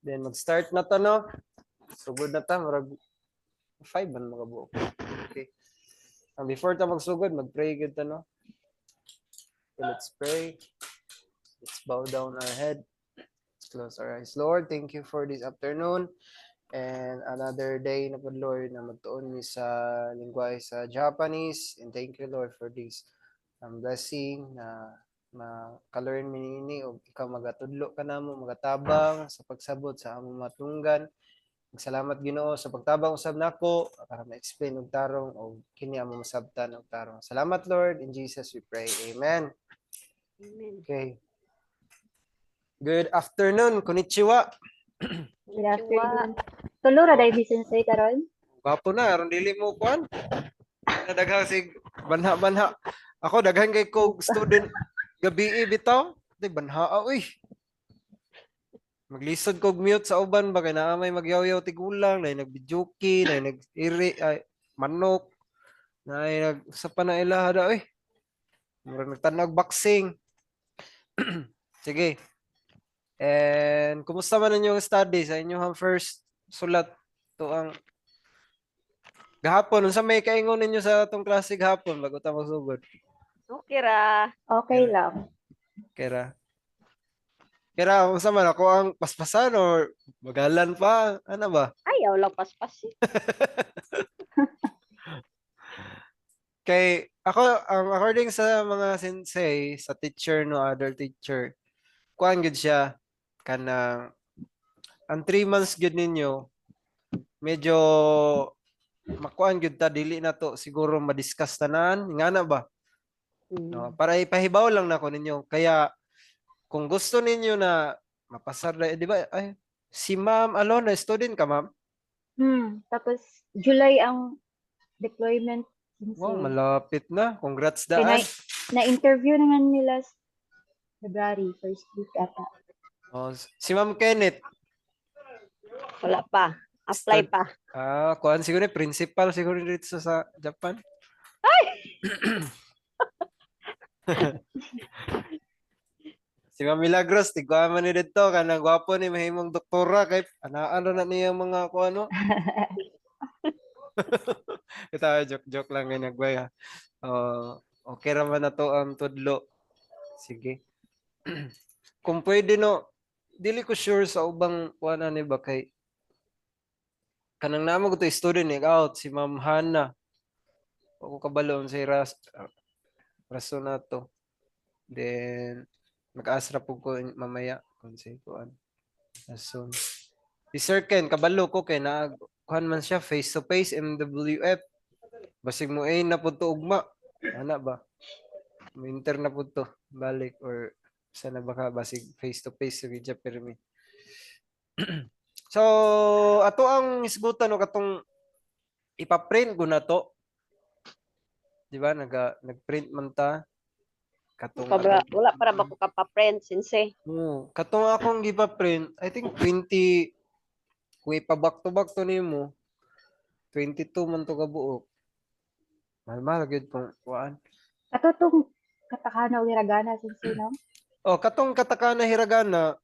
Then mag-start na to, no? Sugod na ta, marag 5 man mga buok. Okay. And before ta magsugod, mag-pray gud ta, no? Okay, let's pray. Let's bow down our head. Let's close our eyes. Lord, thank you for this afternoon and another day na po, Lord, na magtuon mi sa lingwahe sa Japanese. And thank you, Lord, for this blessing na maka-learn mi nini o ikaw magatudlo ka namo, magatabang sa pagsabot sa among matunggan. Salamat Ginoo sa pagtabang usab nako para ma-explain og tarong o kini among masabtan og tarong. Salamat Lord, in Jesus we pray. Amen. Amen. Okay. Good afternoon, konnichiwa. Good afternoon. Tulo ra dai Sensei karon. Gwapo na aron dili mo kuan. Daghang sig banha-banha. Ako daghan kay ko student gabi bitaw. Di banha uy. Maglisod kog mute sa uban ba kay naa may magyaw-yaw tigulang, na nagbijuki, na nag-iri ay manok, na sa panaila da oy. Murag nagtanag boxing. Sige. And kumusta man inyong study sa inyong first sulat to ang gahapon unsa may kaingon ninyo sa atong klase gahapon bago ta magsugod? Okay ra. Okay lang. Kira unsa man ako ang paspasan or magalan pa ano ba? Ayaw lang paspas. Kay ako according sa mga sensei sa teacher no other teacher kuan gud siya kanang ang 3 months gud ninyo medyo makuan gud ta dili na to siguro ma-discuss tanan ngana ba no para ipahibaw lang nako ninyo kaya kung gusto ninyo na mapasar na di ba ay si Ma'am Alona student ka ma'am Tapos July ang deployment. wow malapit na congrats Kaya daan na-interview naman nila February, first week ata. oh, si Ma'am Kenneth Wala pa. Apply pa. kuan siguro ni principal siguro dito sa Japan. Si Ma'am Milagros, tigwa man ni dito kanang gwapo ni mahimong doktora kay anaan na niya mga kuano. Ito joke lang nga nagway ha. Okay ra man na to ang tudlo. Sige. Kung pwede no, dili ko sure sa ubang kuana ni ba kay kanang namo ko to student out si Ma'am Hana. Ako kabalon sa rason na to. Then mag-asra po ko mamaya kung say kuan. Rason. Si Sir Ken kabalo ko kay na kuan man siya face to face MWF. Basig mo na pud to ugma. Ana ba? Minter na pud to balik or sana baka basig face to face sa gidya permi. So ato ang isgutan no katong ipa-print ko na to. Di ba nag-print man ta katong Wala para ba ko kapa-print Sensei? katong akong gipa-print I think 20 kung ipa-back to back to nimo 22 man to ka buok. Mahal gyud pong kuan. Ato tong katakana o hiragana Sensei no? Oh, katong katakana hiragana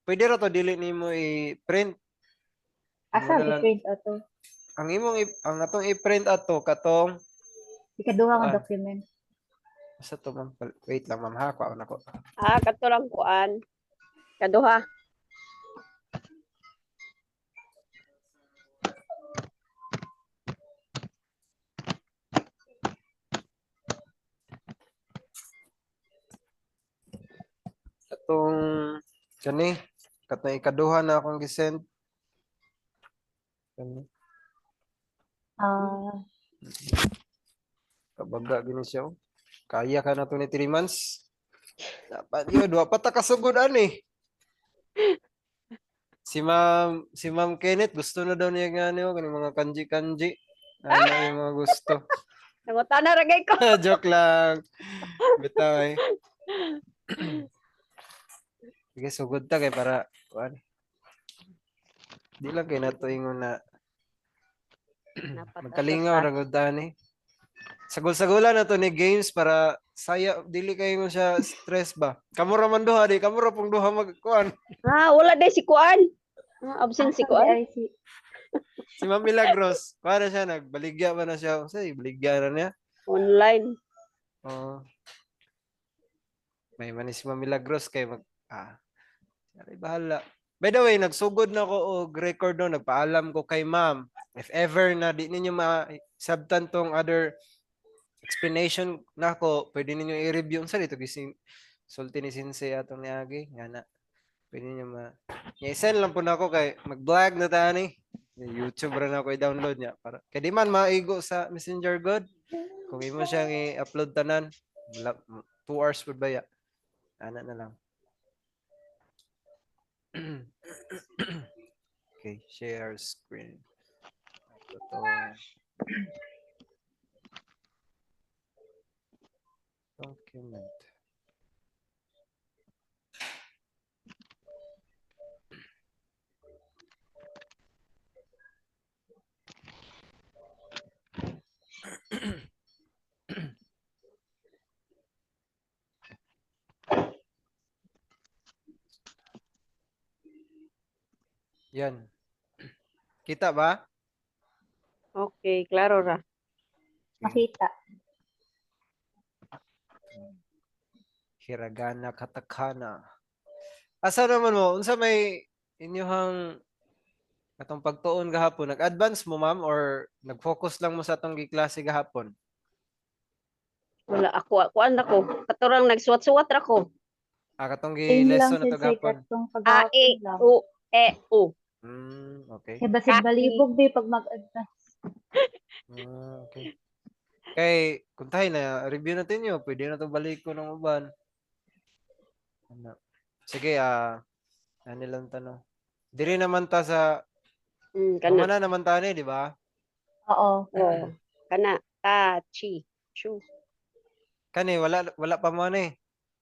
pwede ra to dili nimo i-print. Asa i-print ato? Ang atong i-print ato katong Ikaduha nga document. sa to ma'am. Wait lang ma'am ha, kuan ako. Kato lang kuan. Kaduha. Katong kani katong ikaduha na akong gisend. Kani. Kabaga gini siya. Kaya ka na to ni 3 months. Dapat yun, wa pa ta kasugod ani. Si Ma'am Kenneth gusto na daw niya nga niyo kaning mga kanji-kanji. Ano yung mga gusto. Nangutan na ragay ko. Joke lang. Bitaw eh. Sige, sugod ta kay para kuan. Di lang kay nato ingon na magkalingaw ra gud ani. Sagol-sagola na to ni games para saya dili kay mo siya stress ba. Kamo ra man duha di, kamo ra pong duha magkuan. Wala day si kuan. Absent si Ang kuan. ay si Si Ma'am Milagros, para siya, nagbaligya ba na siya? Say, baligya na niya. Online. Oo. May manis si Ma'am Milagros kay ay, bahala. By the way, nagsugod na ko og record no, nagpaalam ko kay Ma'am. If ever na di ninyo ma-sabtan tong other explanation nako, pwede ninyo i-review sa dito gising sulti ni Sensei atong niagi nga na. Pwede niyo i-send lang po na ako kay mag-vlog na tani. YouTube ra na ako i-download niya para kay di man maigo sa Messenger God. Kung imo siyang i-upload tanan, 2 hours pud ba ya? Ana na lang. Okay, share screen. Ito. Document. Yan. Kita ba? Okay, klaro ra. makita. Hiragana, katakana. Asa naman mo? Unsa may inyong atong pagtuon gahapon? Nag-advance mo, ma'am, or nag-focus lang mo sa atong giklase gahapon? Wala ako. Kuan ako. Katurang nagsuwat-suwat ra ko. Katong Same lang gi-lesson na to sensei gahapon. katong A, paghapon E, lang. U, E, U. Okay. Kaya basig balibog di pag mag-advance. Okay. Kay, kung tayo na, review natin yun. Pwede na to balik ko ng uban. Ano? Sige, ano lang tanong. Diri naman ta sa, Kana. mamana naman ta ni, di ba? Oo. Oh. Kana. Ta, chi. Chu. Kani, wala pa mo ni.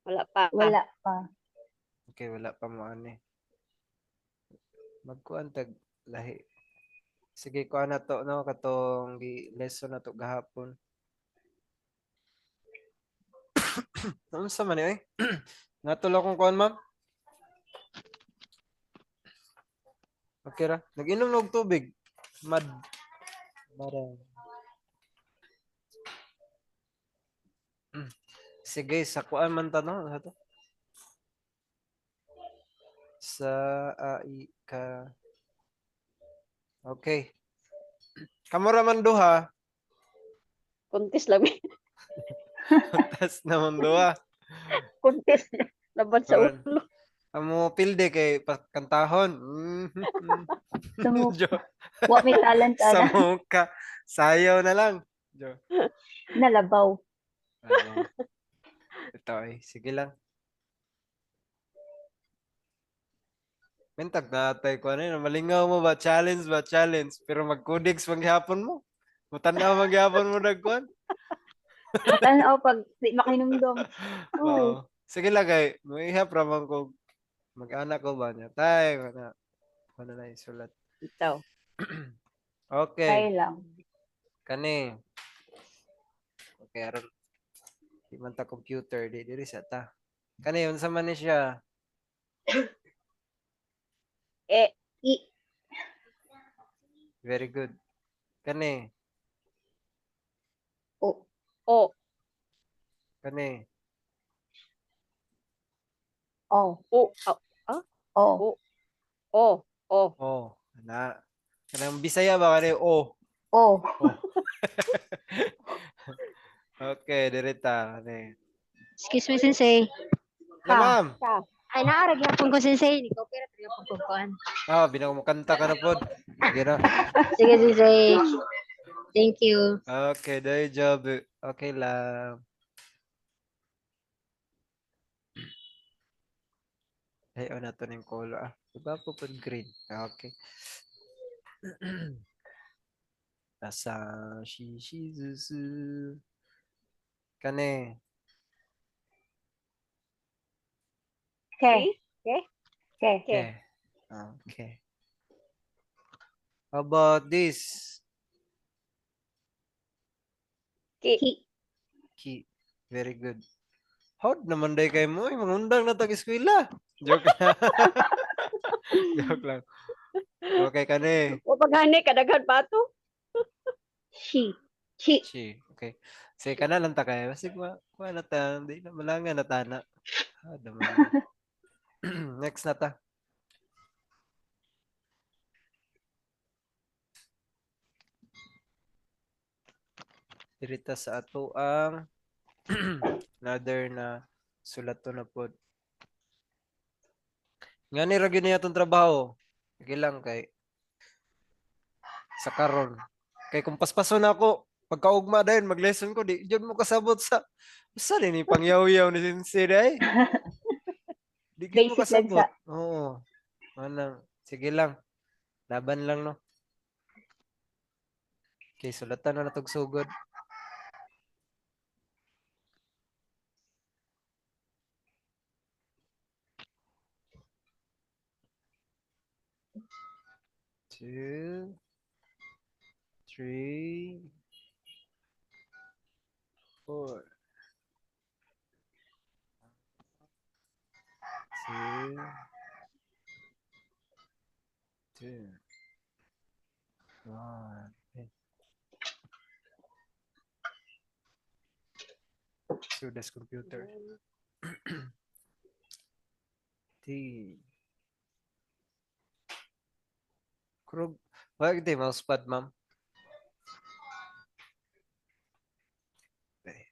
Wala pa. Wala pa. Okay, wala pa mo ani. Magkuan tag lahi. Sige, kuan na to, no? Katong lesson na to gahapon. Ano sa man eh? Natulo kong kuan, ma'am? Okay ra. Nag-inom ng tubig. Marang. Sige, sa kuan man ta, no? Sa to? Sa ka. Okay. Kamura man duha. Kuntis lang. Tas naman duha. Kuntis. Laban sa Karon. ulo. Amo pilde kay kantahon. Sumuk. Jo. Wa may talent Sa ana. muka. Sayaw na lang. Jo. Nalabaw. Ito sige lang. Mentag natay ko ano yun. Malingaw mo ba? Challenge ba? Challenge. Pero mag-codex maghapon mo. Mutanaw maghapon mo nagkuhan. Tanaw pag di makinumdum. Uy, Oo. Sige lang kay. Mahihap ramang ko. Mag-anak ko ba niya? Tay. Ano na isulat. Ito. Okay. kaya lang. Kani. Okay. Aron. Di man ta computer. Di diri sa ta. Kani. Unsa man ni siya? E, I, Very good. Kani. O, O, Kani. O, U, O. O, O. Oh. Na. Kanang Bisaya ba? Kani. Oh. O. Oh. Okay. Dirita. Kani. Excuse me, Sensei. Na ma'am. Ka. Ay, naarag yapon ko, Sensei. Hindi ko pero talaga pagkukuan. Binakumukanta ka na po. Sige na. Sige, Sensei. Thank you. Okay, day job. Okay lang. Ay, na to ng color. Diba po po green? Okay. Nasa Zuzu. Kane. Ke. Ke. Ke. Okay. Okay. How about this? Ki. Ki. Ki. Very good. How naman day kayo mo? Mangundang na tag-eskwela. Joke lang. Joke lang. Okay ka ni. O paghani kadaghan pa to. She. She. Chi. Okay. Sige ka na lang ta kaya. Sige, kuha na ta. Hindi na malangan na ta na. Ah, naman. Next na ta. Dirita sa ato ang another na sulat to na pod. Nga ni ragyo niya itong trabaho. Sige lang kay sa karon. Kay kung paspaso na ako, pagkaugma dahil mag-lesson ko, di dyan mo kasabot sa saan ni pangyaw-yaw ni Sensei ay? Di gyud mo Basic lang kasabot. sa Oo. Manang, sige lang. Laban lang no. Okay, sulatan na natog sugod. Two, three, four. Two, two, one. Okay. So that's computer. T. Krug. Wag di mousepad, ma'am. Okay.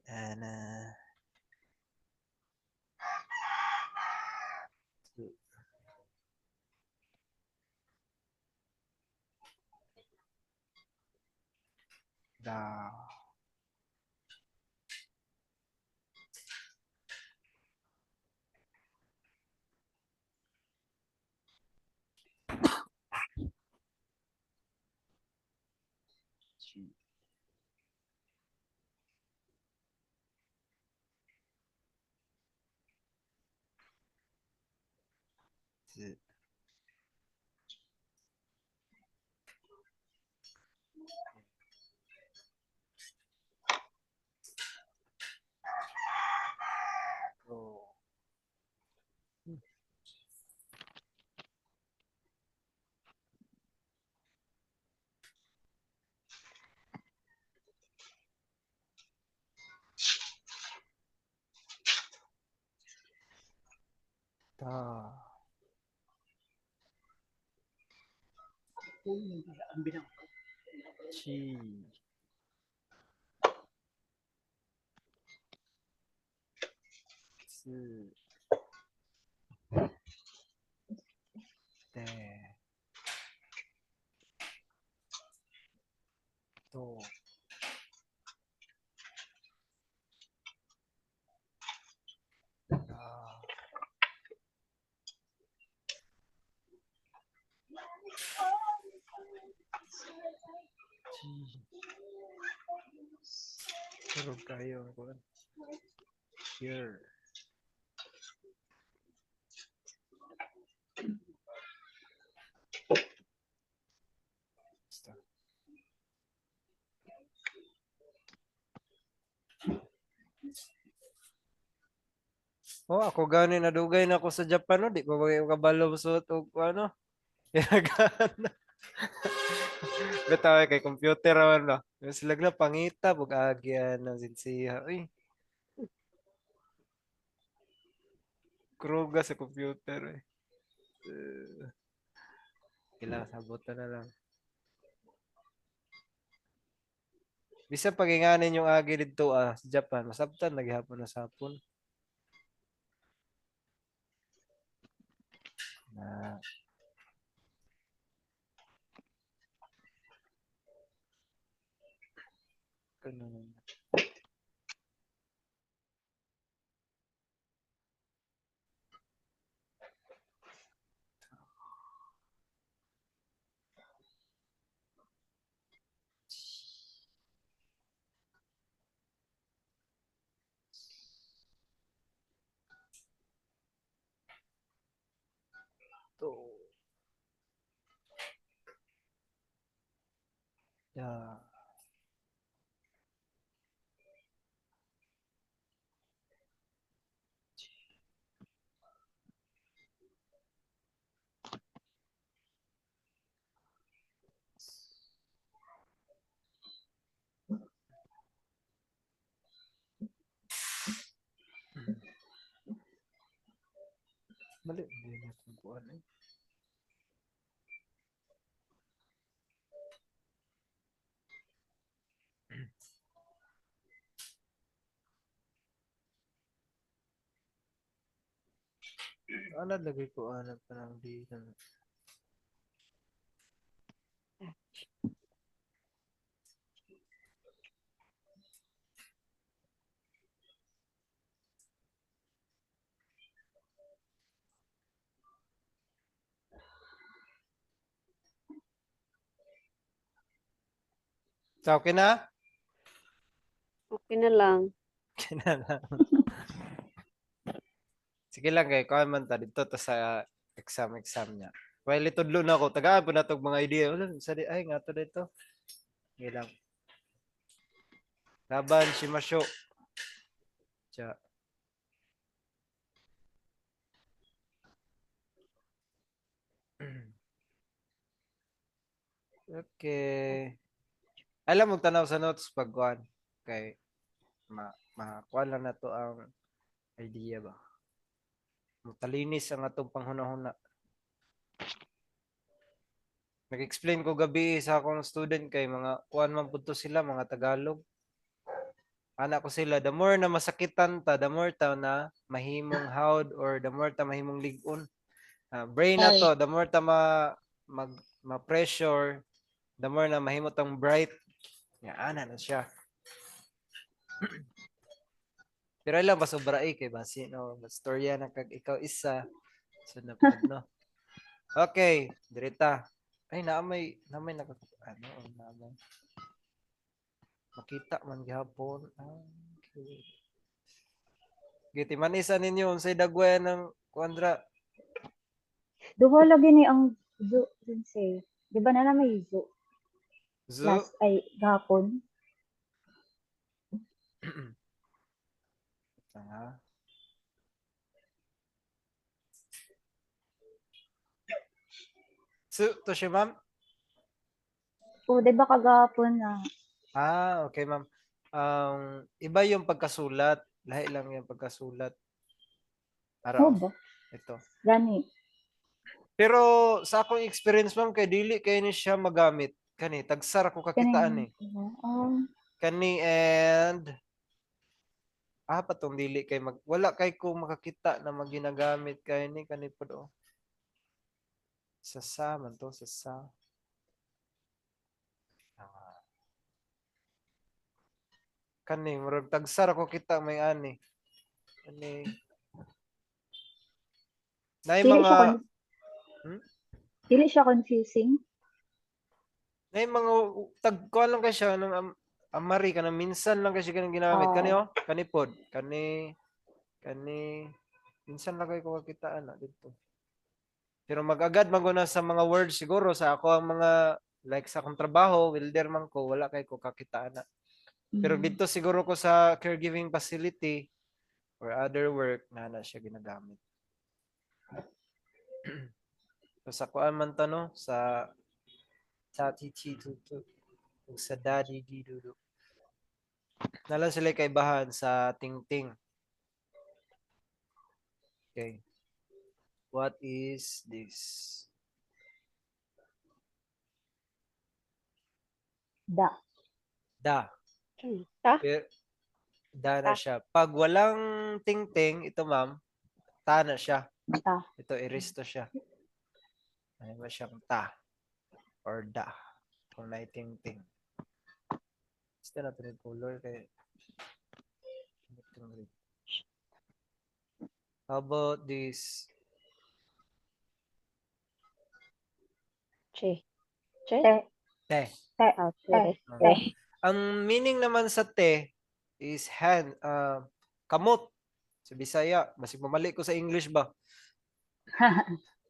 Ana. Da. Chi. Zi. Oh. Da. Chi. Zi. De. Do. Da. Chi. Turog kayo. Kuan. Here. Basta. Oh, ako gani nadugay na ako sa Japan no, di ko ba kabalo sa og ano. Gana. Bitaw kay computer man no. Sila na pangita bug agyan ng sinsiha. Uy, kruga sa computer eh. Kailangan sabutan na lang. Bisa paginganin yung agi dito sa Japan, masabtan naghihapon na sapon. Na ganun. To. Yeah. Mali, hindi na itong kuan eh. Ano lagay ko anap pa ng dito. So, okay na? Okay na lang. Kinala. Sige lang kay kuan man ta dito to sa exam niya. While itudlo na ako, tagaan po na tong mga idea. Wala, sa di ay nga to dito. Sige lang. Laban si Masyo. Tiya. Okay. Alam mo tanaw sa notes pag kuan kay makuha lang na to ang idea ba. Matalinis ang atong panghuna-huna. Nag-explain ko gabi sa akong student kay mga kuan man punto sila mga Tagalog. Anak ko sila, the more na masakitan ta, the more ta na mahimong hawd or the more ta mahimong ligon. Brain na to, the more ta ma-pressure, the more na mahimo tang bright. Nga ana na siya. Pero ilang ba sobra kay basi no, storya na kag ikaw isa. So napod no. Okay, dirita. Ay naamay ano naamay. Makita man gihapon. Okay. Giti manisa ninyo unsay dagwayan ng kuandra. Duha lagi ni ang zoo, sensei. Di ba na may zoo? Zo. Last, ay, gahapon. Tanga. So, to siya ma'am? O, di ba kagahapon na? Okay ma'am. Iba yung pagkasulat. Lahi lang yung pagkasulat. Oo Araw. ba? Ito. Gani. Pero sa akong experience ma'am, kay dili kay ni siya magamit. Kani, tagsar ako kakitaan eh. Kani and patong dili kay wala kay ko makakita na maginagamit kay ni kani pod oh. Sa man to sa. Kani murag tagsar ako kita may ani. Kani nay Dili mga siya, Hmm? dili siya confusing. nay mga tagkuan lang kay siya ng amari kana minsan lang kay siya kanang ginamit kani oh. Kani pod. Kani minsan lang kay ko kakitaan na dito. Pero mag-agad maguna sa mga words siguro sa ako ang mga like sa akong trabaho, welder man ko, wala kay ko kakitaan na. Pero dito siguro ko sa caregiving facility or other work na siya ginagamit. So sa kuan man to no, sa Titi Tutu, sa Daddy Didudu. Nalan sila kaibahan sa Tingting. Okay. What is this? Da. Da. Ta? Da na siya. Pag walang tingting, ito ma'am, ta na siya. Ta. Ito, iristo siya. Ano ba siyang ta? Or da. Kung may tingting. Gusto natin yung color kay how about this? Che. Te. Te. Te. Te. Te. Ang meaning naman sa te is hand, kamot. Sa Bisaya, basig mamali ko sa English ba?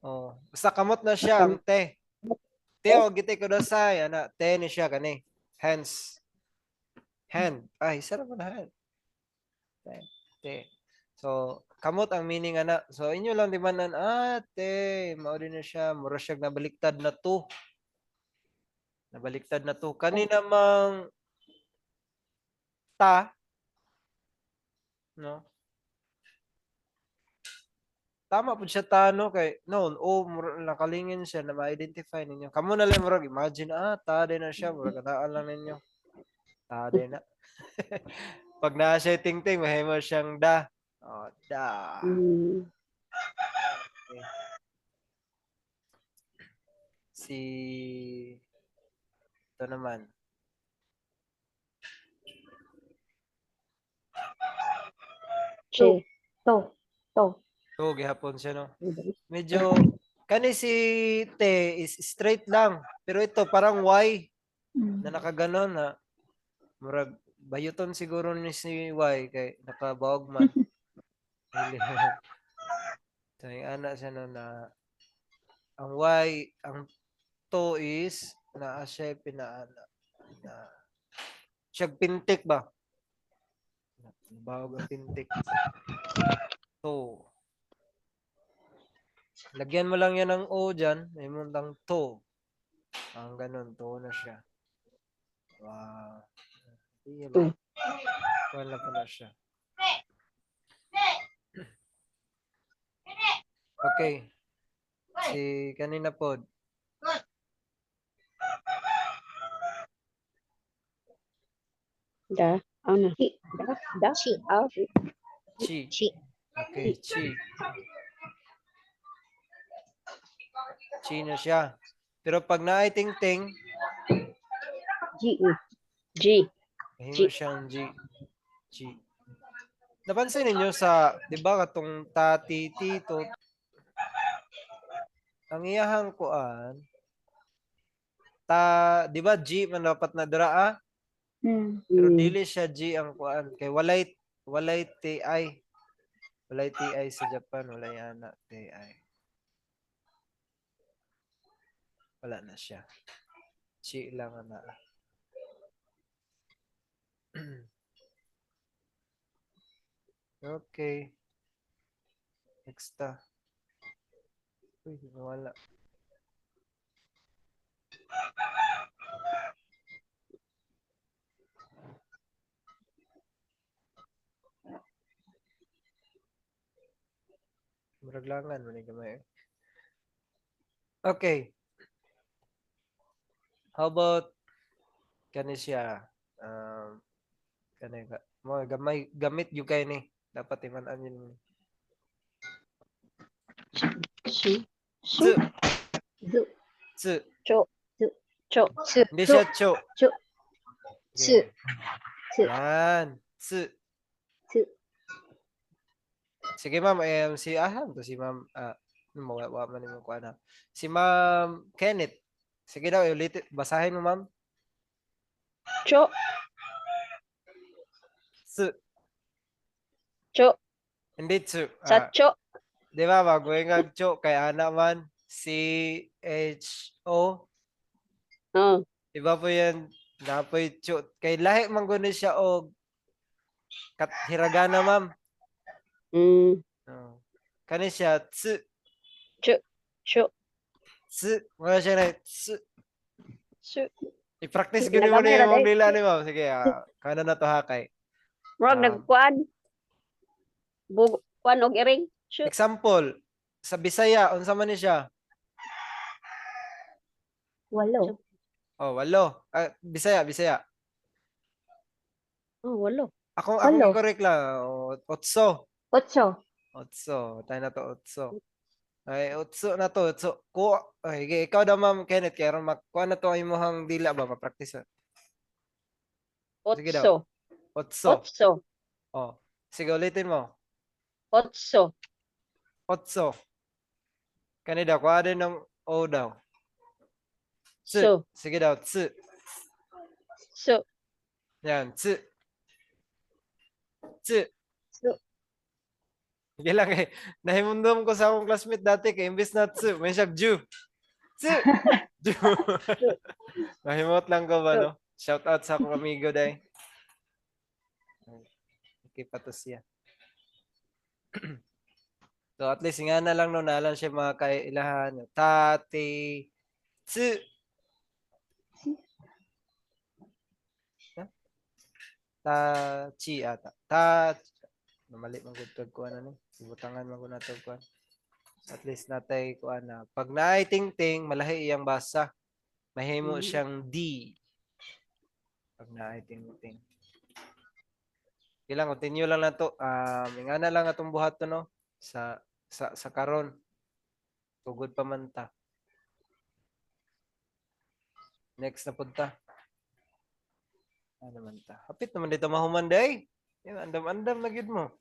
Oh, basta kamot na siya ang te. Te o gite ko na sa ana, te ni siya kani. Hands. Hand. Ay, sarap na hand. Te. Te. So, kamot ang meaning ana. So, inyo lang di man te, mao din na siya, mura siya nabaliktad na to. Nabaliktad na to. Kani namang ta, no? tama po siya tano kay noon nakalingin siya na ma-identify ninyo. Kamo na lang murag imagine tade na siya murag kataan lang ninyo. Tade na. Pag naa siya tingting mahimo siyang da. Oh, da. Mm. Okay. Si ito naman. Che. To. To. So, gihapon siya no. Medyo kani si T is straight lang. Pero ito parang Y na nakaganon na murag bayuton siguro ni si Y kay nakabawag man. So, yung anak siya no na ang Y, ang to is na siya pinaana na siya pintik ba? Bawag ang pintik. To. Lagyan mo lang yan ng O dyan. May muntang to. Ang ganun. To na siya. Wow. Hindi ba? Wala pa na siya. Okay. Si kanina po. Da. Ano? Da. Chi. Chi. Chi. Okay. Chi. Chi na siya. Pero pag naay ting-ting, G. G. mahimo siyang G. G. Napansin ninyo sa, di ba, katong tati, tito, ang iyahang kuan, di ba, G man dapat na draa, pero dili siya G ang kuan, kay walay TI. Walay TI sa Japan, walay ana TI. Wala na siya. G lang ana. Okay. Next ta. Uy, wala. Maraglangan man gamay. Okay. How about kani siya? Kani ka. Mo gamit yung kay ni. Dapat iman-an yun. Su. Tsu. Zu. Tsu. Cho. Cho. Su. Hindi siya cho. Cho. Tsu. Tsu. Yan. Tsu. Tsu. Sige ma'am, si Aham to si ma'am mawawa man yung kuha na. Si ma'am Kenneth. Sige daw, ulit. Basahin mo ma'am. Cho. Tsu. Cho. Hindi tsu. Sa cho. Di ba, bagoy nga cho kay ana man. CHO. Oh. Iba po yan. Napoy cho. Kay lahi man guni siya o hiragana ma'am. Mm. Oh. Kani siya tsu. Cho. Cho. Tsu. Wala siya na tsu. Su. I-practice gani mo Nagamay na ra yung day. lila ni ma'am. Sige, kana na to hakay. Murag nagkuan. Kuan og iring. Su. Example, sa Bisaya, unsa man ni siya? Walo. Oh, walo. Bisaya. Oh, walo. Akong Walo. correct lang. Otso. Otso. Tayo na to, otso. Ay, otso na to. Otso. Ay, ikaw daw, ma'am Kenneth, kaya ron kuha na to ay mohang dila ba, ma-practice. Sige daw. Otso. Otso. Otso. Oh. Sige, ulitin mo. Otso. Otso. Kanina, kuha din ng O daw. Tsu. So. Sige daw, tsu. So. Yan, tsu. Tsu. So. Sige lang eh. Nahimundom ko sa akong classmate dati kay imbis na tsu, may siya ju. Tsu. Ju. Mahimot lang ko ba, no? Shout out sa akong amigo day. Okay pa to siya. So at least nga na lang no, naalan siya mga kailahan. Tati. Tsu. Ta-chi ata. Namali man gud ko ano ni. Ibutangan man ko nato ko. At least natay kuan na. Pag naay tingting, malahi iyang basa. Mahimo siyang D. Pag naay tingting. Kailang continue lang na to. Ingana lang atong buhat to no sa karon. Tugod pa man ta. Next na punta. Ano man ta? Hapit naman dito mahuman day. Yan, andam-andam na gid mo.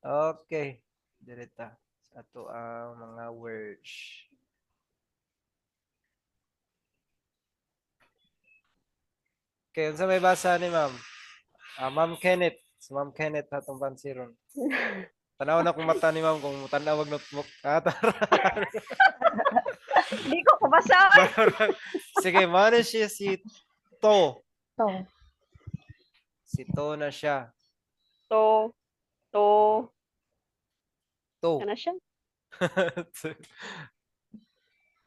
Okay. Direta sa ato ang mga words. Okay, unsa may basa ni ma'am? Ma'am Kenneth. Si Ma'am Kenneth atong pansiron. Tanaw na kung mata ni ma'am kung tanaw wag notebook. Di ko kabasa. Sige, mana siya si To. To. Si To na siya. To. To. Ano siya?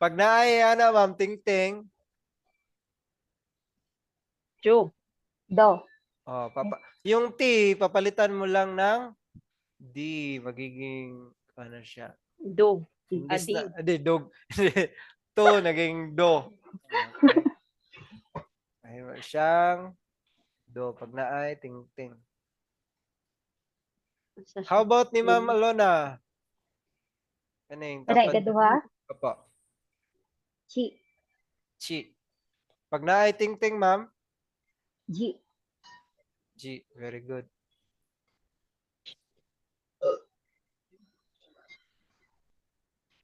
Pag naay ma'am, ting-ting. Ju. Do. Oh, yung T, papalitan mo lang ng D. Magiging, ano siya? Do. Imbis Adi. na, dog. To, naging do. Okay. Ay, siyang do. Pag naay, ting-ting. Asa siya? How about ni Ma'am Alona? Kaning, Aray, kaduha. Apa. Chi. Chi. Pag naay ting-ting, ma'am. G. G. Very good.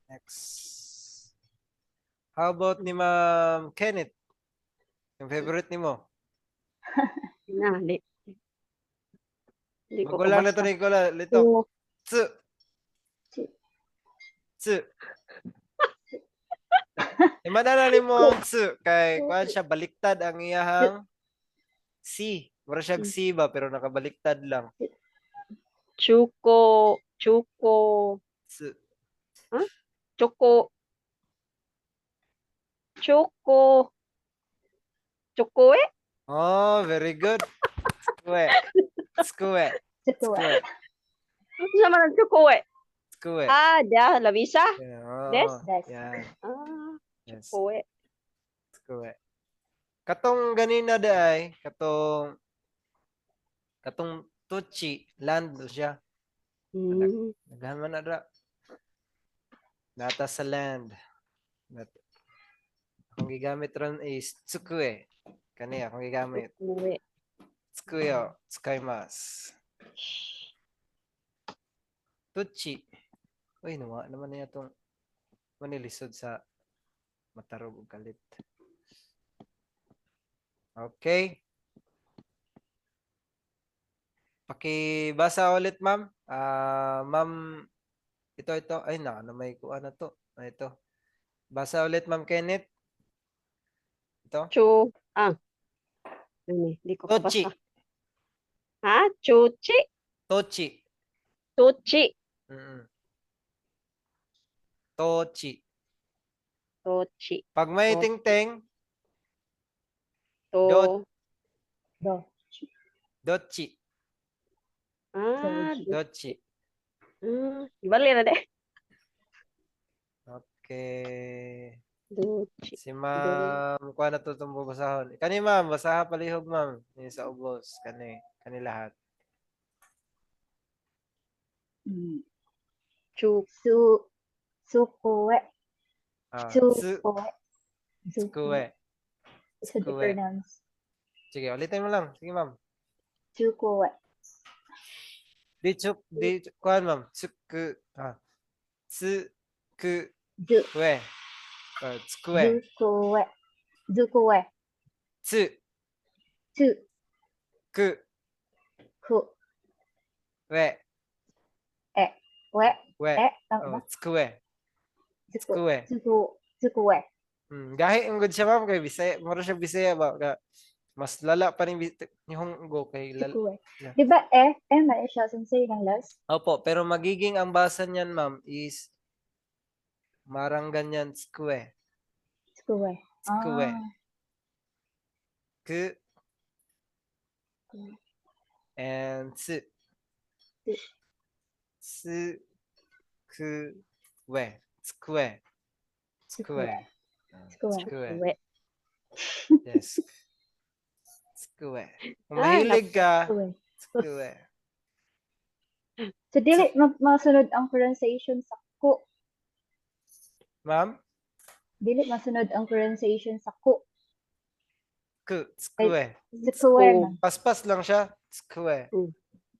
Next. How about ni Ma'am Kenneth? Yung favorite ni mo? Na, di ko Magulang na kabasa. ito, Nicola. Lito. To. Tsu. Tsu. Tsu. Imadala ni mo ang tsu. Kay, kuhan siya, baliktad ang iyahang C. Mura siyang C ba, pero nakabaliktad lang. Chuko. Tsu. Choco. Chokoe? Oh, very good. Skue. Skue. Sukuwa. Ano naman ang chokoe? Skue. Labisa? Des? Des. Yan. Yes. Chokoe. Skue. Katong ganina day, katong Tuchi, land siya. Naghan man na ra. Nata sa land. Akong gigamit ron is tsukue. Kani akong gigamit. Chokoe. Tsukuyo. Tsukaimasu. Tuchi. Uy, nawa naman niya itong manilisod sa matarog ug kalit. Okay. Pakibasa ulit, ma'am. Ma'am, ito. Ay, na may kuha na to. Ito. Basa ulit, Ma'am Kenneth. Ito. Di ko Tochi. kabasa. Chuchi? Tochi. Tuchi. Tochi. Tochi. Pag may Tochi. ting-ting, To. Do. dochi. Doji. Dochi. Bali na de. Okay. Dochi. Si ma'am, kuha na to itong babasahon. Kani ma'am, basaha palihog ma'am. Yung sa ubos. Kani lahat. Sukuwe. Tsu. Sukuwe. Tsukue. It's how to pronounce. Sige, ulitin mo lang. Sige ma'am. Sukuwe. Kuhan ma'am. Tsuku. Tsukue. Tsukue. Zukuwe. Zukuwe. Tsu. Tsu. Ku. Ku. We. We. We. Tama ba? Tsukue. Tsukue. Zukuwe. Gahi ang good siya ma'am kay Bisaya. Mura siya Bisaya ba? Mas lala pa rin yung go kay lala. Zukuwe. Yeah. Di ba mali siya sensei ng last? Opo, pero magiging ang basa niyan ma'am is marang ganyan tsukue. Zukuwe. Tsukue. Ku. And tsu. Tsu. tsukue. Tsukue. Tsukue. Tsukue. Tsukue. Uwe. Desk. Tsukue. Kung Ah, mahilig ka, Tsukue. tsukue. So, dili, masunod ang pronunciation sa ku. Ma'am? Dili, masunod ang pronunciation sa ku. Tsukue. Tsukue man. Paspas lang siya. Tsukue.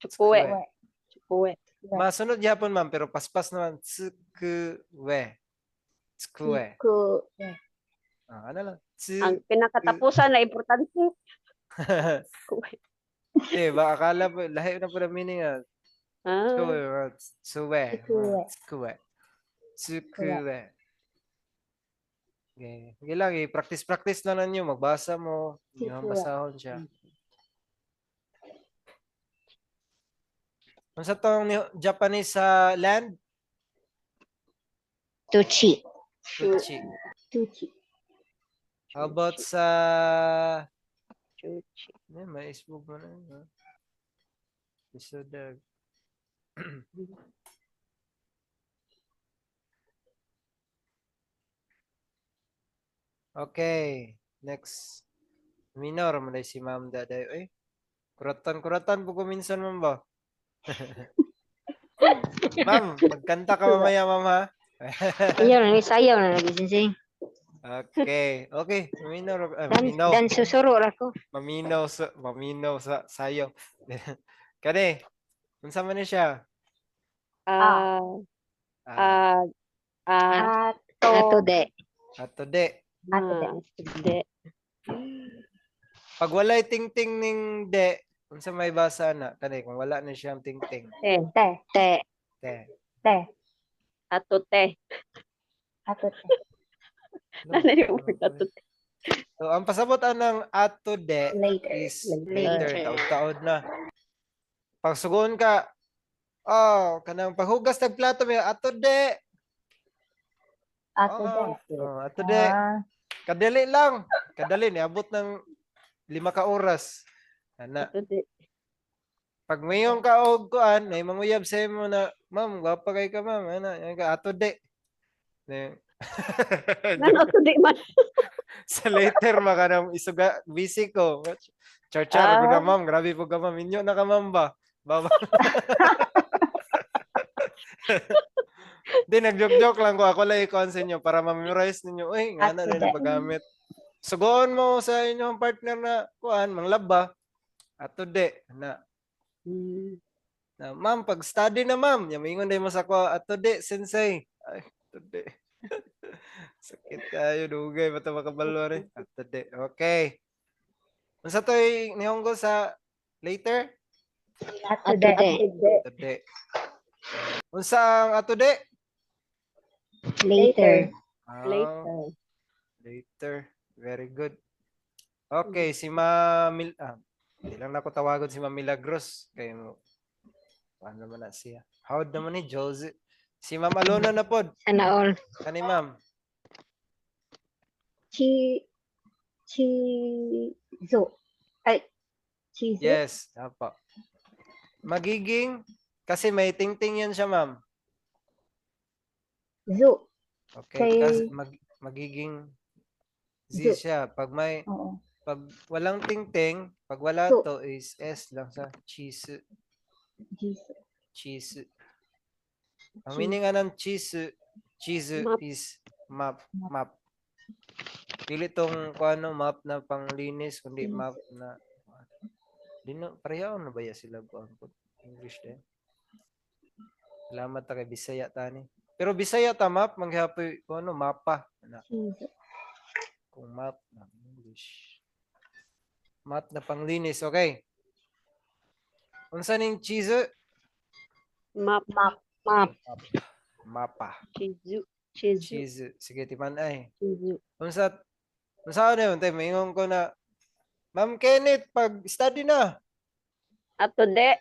Chukue. Tsukue. Chukue. Masunod yapon ma'am, pero paspas naman. Tsukue. Tsukue. Tsukue. Ano lang? Ang pinakatapusan na importante. Chukue. Baka akala po, lahi na po na meaning ah. Ah, Tsukue. Tsukue. Tsukue. Tsukue. Okay. Sige lang, practice na ninyo. Magbasa mo. Yung Tsukue. basahon siya. Ano sa tong Japanese sa land? Tuchi. Tuchi. Tuchi. How about sa... chuchi. May isbog mo na. Bisodag. Okay. Next. Minor mo na si Ma'am Daday. Ay, kuratan po kuminsan ma'am ba? Ma'am, magkanta ka mamaya ma'am ha? Sayaw na lagi, sensei. Okay. Okay. Minor. Dan susuro ako. Maminaw sa sayo. Kani, unsa man ni siya? Ah, Ah, ah, Ato de. ato de. de. Pag walay ting-ting ning de, unsa may basa na? Kani, kung wala na siyang ting-ting. Te. Te. Te. Te. Te. Ato te. Ato te. Ano yung word ato te? So, ang pasabot ng ato de Later. is Later. later. Taod-taod na. Pag sugon ka, kanang paghugas ng plato may ato de. Ato te. Ato de. Ah, Kadali lang. Kadali, niabot ng 5 ka oras. Ana. Ato te. Pag mayong ka og kuan, may manguyab sa imo na, ma'am, gwapa kay ka, ma'am. Ana, yan ka ato de. Ano ato de man? Sa later maka nang isuga busy ko. Char-char ko na ma'am, grabe po ka ma'am. Inyo na ka ma'am ba? Baba. Di nagjoke-joke lang ko. Ako lang i-con sa inyo para ma-memorize ninyo. Uy, nga na rin ang paggamit. Sugoon mo sa inyong partner na kuan, manglaba. Ato de. Na, ma'am, pag study na ma'am, yamingon day mo sa ko, ato de, sensei. Ay, ato de. Sakit kayo, dugay, bata makabalo rin. Ato de. Okay. Unsa to'y nihonggo sa later? ato de. Ato de. Unsa ang ato de? Later. Later. Later. Very good. Okay, si hindi lang ako tawagon si Ma'am Milagros. Kaya mo, paano naman na siya? Howd naman ni Josie. Si Ma'am Alona na pod. Sana all. Kani Ma'am? Chizo. Ay, chizo? Yes, apa. Magiging, kasi may ting-ting yan siya Ma'am. Zo. Okay, Kay- kasi magiging Z Zo. siya. Pag may, Oo. pag walang ting-ting, pag wala Zo. to is S lang sa cheese. Jizo. Cheese. Ang Cheese. meaning nga ng cheese Map. is map. Dili tong kuano map na panglinis kundi Linis. map na pareho na ba ya sila kuan po English din. Salamat ta kay Bisaya tani. Pero Bisaya ta map manghapoy kuano mapa na Chizo. kung map na English. Map na panglinis, okay. Unsa ning cheese? Map. Map. Mapa. Chizu. Cheese. Sige timan ay. Chizu. Unsa ano yun? Tay, maingon ko na, Ma'am Kenneth, pag-study na. Ato de.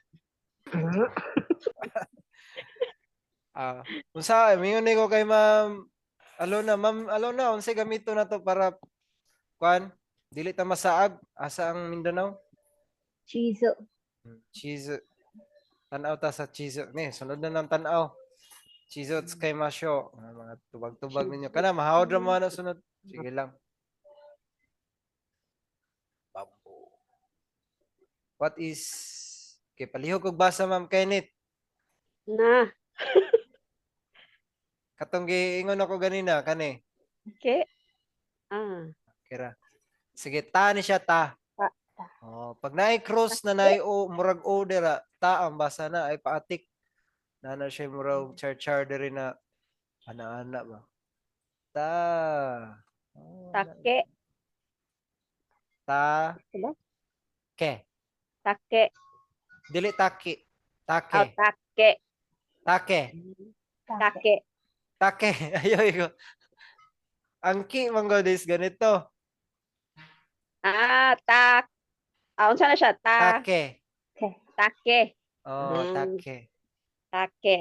Unsa, maingon ko kay Ma'am Alona, unsay gamito na to para, dili ta masaag, asa ang Mindanao? Chizo. Cheese. Tanaw ta sa cheese. Ni, sunod na ng tanaw. Chizo tsukaimasho. Mga tubag-tubag ninyo. Kana, mahawad ra mga sunod. Sige lang. Bamboo. What is... Okay, palihog kog basa, Ma'am Kenneth. Na. Katong giingon ako ganina, kani. Okay. Ah. Kira. Sige, ta ni siya, ta. Ta. Oh, pag naay cross na naay o murag o dira, ta ang basa na ay paatik. Na siya murag char diri na ana-ana ba. Ta. Oh, Take. ta. Diba? Ke. Take. Dili taki. Oh, Take. take. Take. Take. Take. Ayoy ko. Ang ki manggo dis ganito. Ah, tak. Ah, unsa na siya? Take. Take. Oh, Mm. take. Take.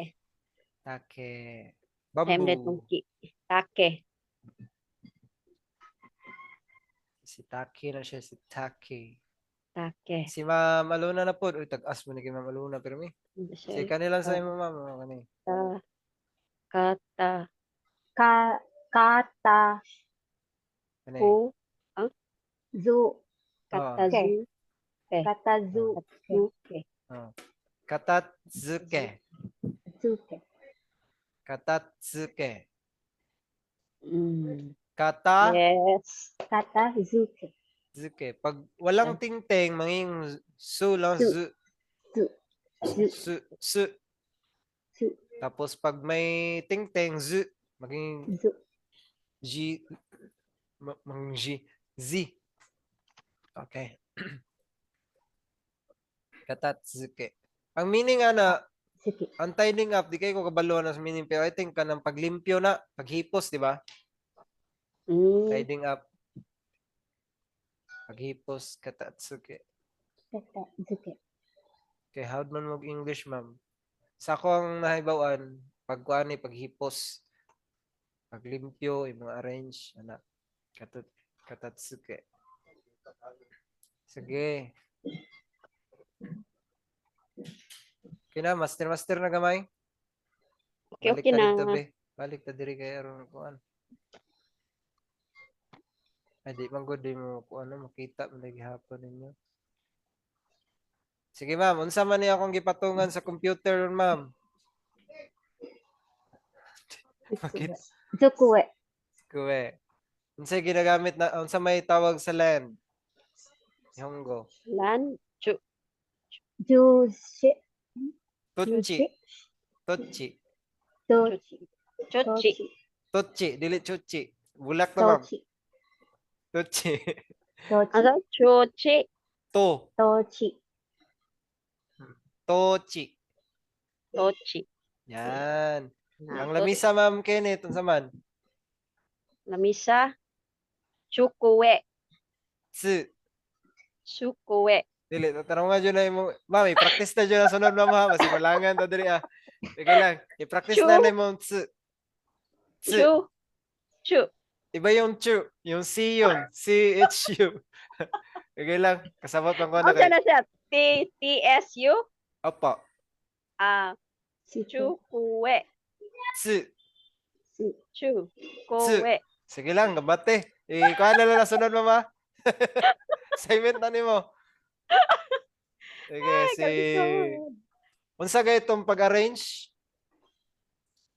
Take. Hemlet Bamboo. mong ki. Take. Si Taki na siya, si Taki. Take. Si Ma'am Aluna na po. Uy, tag-as mo ni kay Ma'am Aluna. Pero mi. Si kanilang sa imo, Ma'am. Oh, kani. Kata. Kata. Kani. Ku. Zu. Kata Okay. zu. Kata zu. Zuke. Oh. Katatsuke. Zuke. Katatsuke. Mm. Katatsuke. Yes. Kata zuke. Pag walang tingting, manging su lang, Su. zu. Zu. Zu. Su. Su. Zu. Tapos pag may tingting, zu. Maging Zu. G. Mang G. Z. Okay. Katatsuke. Ang meaning ana, Zuke. ang tidying up, di kayo ko kabalo na sa meaning, pero I think kanang paglimpyo na, paghipos, di ba? Mm. Tidying up. Paghipos, katatsuke. Kata zuke. Okay, how man mag English, ma'am? Sa akong nahibawan, pagkuan ni paghipos, paglimpyo, yung mga arrange, ana, katatsuke. Sige. Okay na, master na gamay. Okay, Balik okay ta na. dito, be. Balik ta diri kay aron kuan. Ay, di man good, di mo kuan makita man lagi hapon ninyo. Sige, ma'am. Unsa man niya akong gipatungan sa computer, ma'am? Makita. Zukue. Kuwe. Unsa ginagamit na, unsa may tawag sa land? Nihongo. Lan. Jushi. Tuchi. Tuchi. Dochi. Chochi. Tuchi. Dili chuchi. Bulak na, ma'am. Dochi. Tuchi. Dochi. Asa? Chochi. To. Dochi. Tochi. Tochi. Yan. Ah, Ang lamisa, ma'am Kenneth. Unsa man? Lamisa. Chukue. Tsu. Chukue. Dili, tanong nga dyan na yung, ma'am, i-practice na dyan na sunod, ma'am, ha? Kasi malangan to diri, ah. Sige lang. I-practice na na yung tsu. Tsu. Chu. Chu. Iba yung chu. Yung C yun. C-H-U. Sige lang. Kasabot lang ko na Asa kay. na siya? T-S-U? Opo. Ah, chukue. Tsu. Chu. Kue. Sige lang, gabate. Ikuha na lang na sunod, mama. Assignment na ni mo. Sige, si... Unsa gay itong pag-arrange?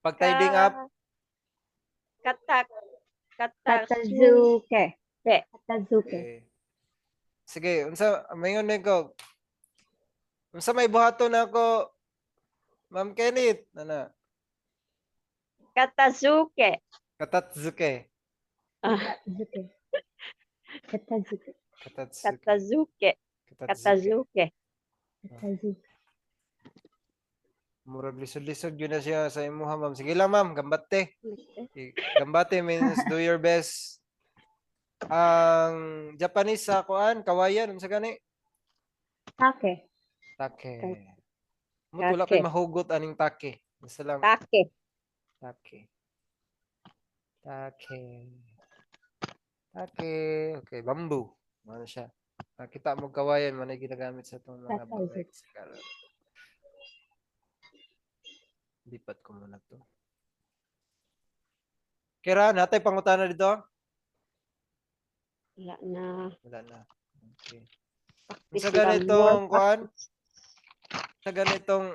Pag-tidying up? Katak. Katazuke. Katazuke. Okay. Sige, unsa mayon na ko. Unsa may buhaton na ako, Ma'am Kenneth? Ana, Katazuke. katatsuke. Katazuke. Katazuke. Katatsuke. Katazuke. Katazuke. Katazuke. Murag lisod-lisod yun na siya sa imuha, ma'am. Sige lang, ma'am. Gambate. Gambate means do your best. Ang Japanese sa kuan, kawayan, unsa gani? Take. Take. Take. Wala ko'y mahugot aning take. Basta lang. Take. Take. Take. Take. Okay, bamboo. Ano siya? Kita mo kawayan, man ay ginagamit sa itong mga Tatay. bags. Lipat ko muna to. Kira, natay pangutana dito? Wala na. Wala na. Okay. Practice Sa lang. ganitong, More kuan, practice. sa ganitong,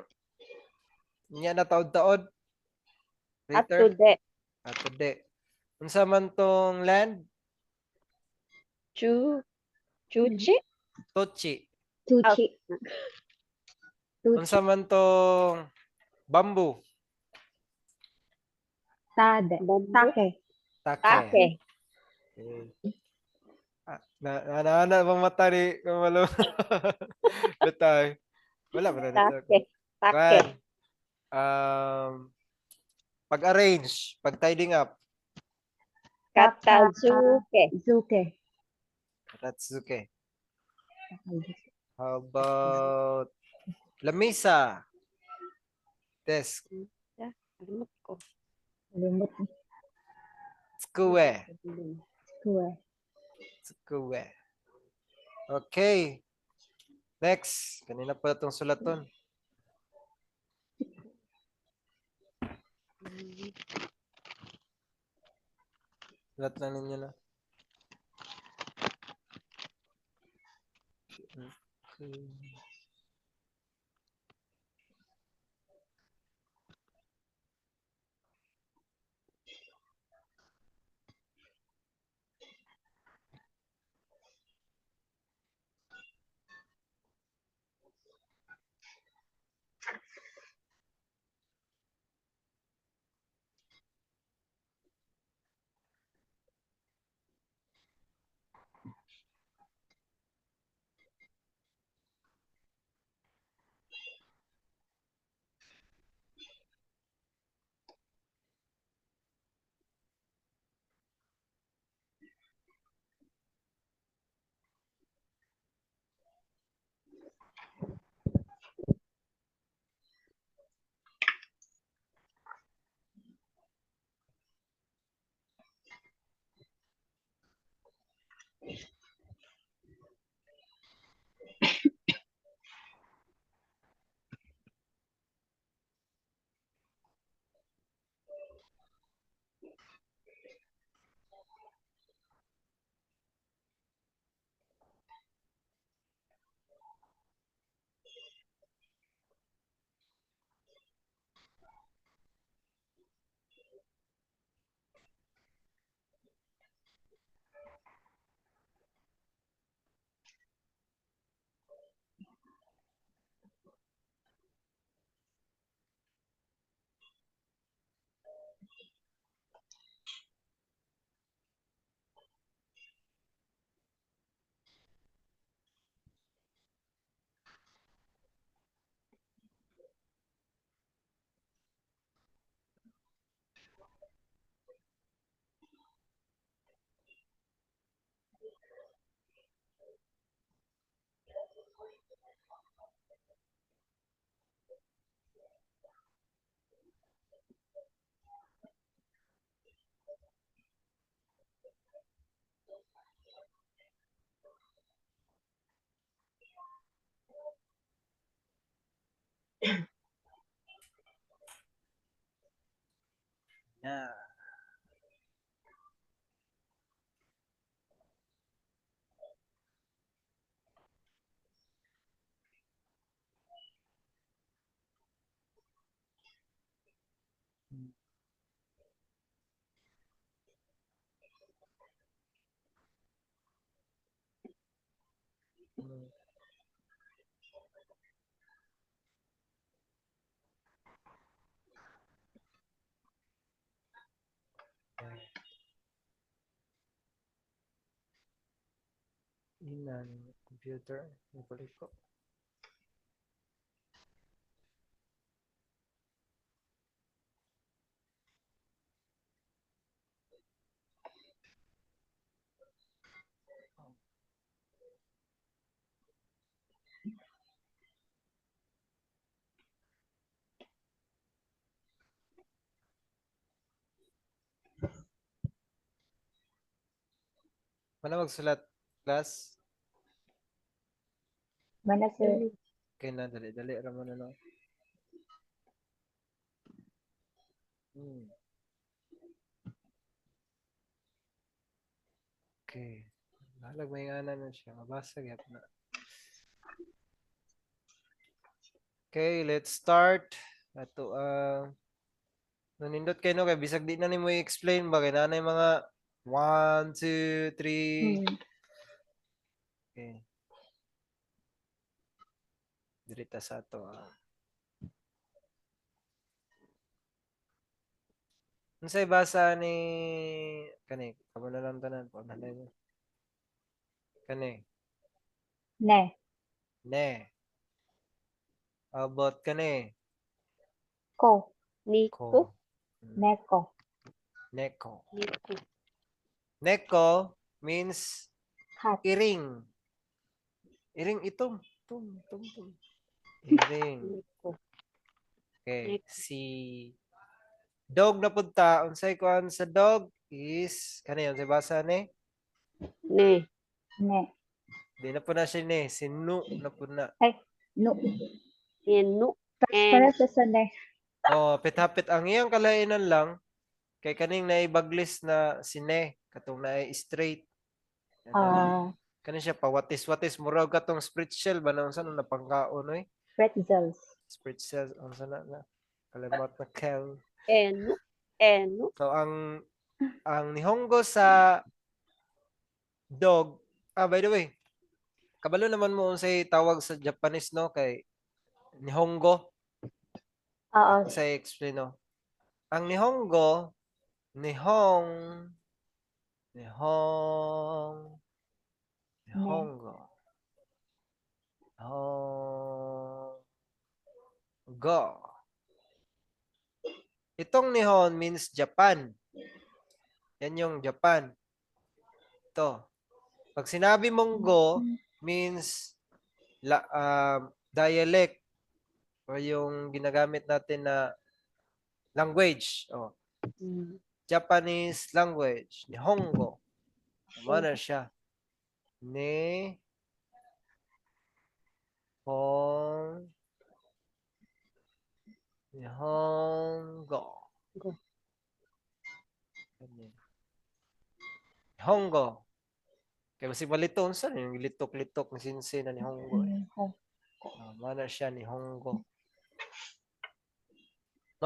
niya na taod-taod, Up later, to date. today. Unsa man tong land, Chuchi? Tochi. Tuchi. Unsa Tuchi. man tong bamboo, Tade. Bambu? Take. take. Take. Okay. Na bang mata ni Kamalo? Betay. Wala ba na dito? Take. Kwan. Take. Pag-arrange, pag-tidying up. Katazuke. Zuke. Tatsuke. How about lamesa? Desk. Alimot ko. Limot. Skue. Kue. Skue. Okay. Next. Kanina pa itong sulaton. Sulat lang ninyo na. Okay. Yeah. Inan computer. Ibalik ko. Mana magsulat, class? Mana sir. Okay na, dali-dali. Raman na lang. Hmm. Okay. Halag may nga na siya. Mabasa gyap na. Okay, let's start. Ato nanindot kayo no kay bisag di na nimo i-explain ba kay nanay mga 1 2 3. Hmm. Okay. Dirita sa ato. Unsay basa ni kani? Kamo na lang tanan po nanay mo. Kani. Ne. Ne. How about kani? Ko. Niko. Ko. Neko. Neko. Niko. Neko means Cat. iring. Iring itom. Tum. Iring. Niko. Okay. Nek. Si dog na punta. Unsay kuan sa dog is kani unsay basa ni? Ne. Ne. Di na po na siya ni. Si nu na po na. No. Enu. Para sa ne. Oh, hapit-hapit ang iyang kalainan lang kay kaning naibaglis na sine katong naay straight. Kani siya pawatis-watis murag katong spritzel ba na unsa na napangkaon oy? Pretzels. Spritzel unsa na kalimot na kel. Enu. Enu. So ang nihongo sa dog, by the way, kabalo naman mo unsay tawag sa Japanese no kay nihongo. Oo. Sa explain no. Ang nihongo, nihongo. Go. Itong nihon means Japan. Yan yung Japan. Ito. Pag sinabi mong go, means dialect or yung ginagamit natin na language. Oh. Mm. Japanese language. Nihongo. Ano siya? Nihongo. Go. Nihongo. Kaya kasi malito. Saan yung litok-litok na sinsay na nihongo? Mana siya nihongo.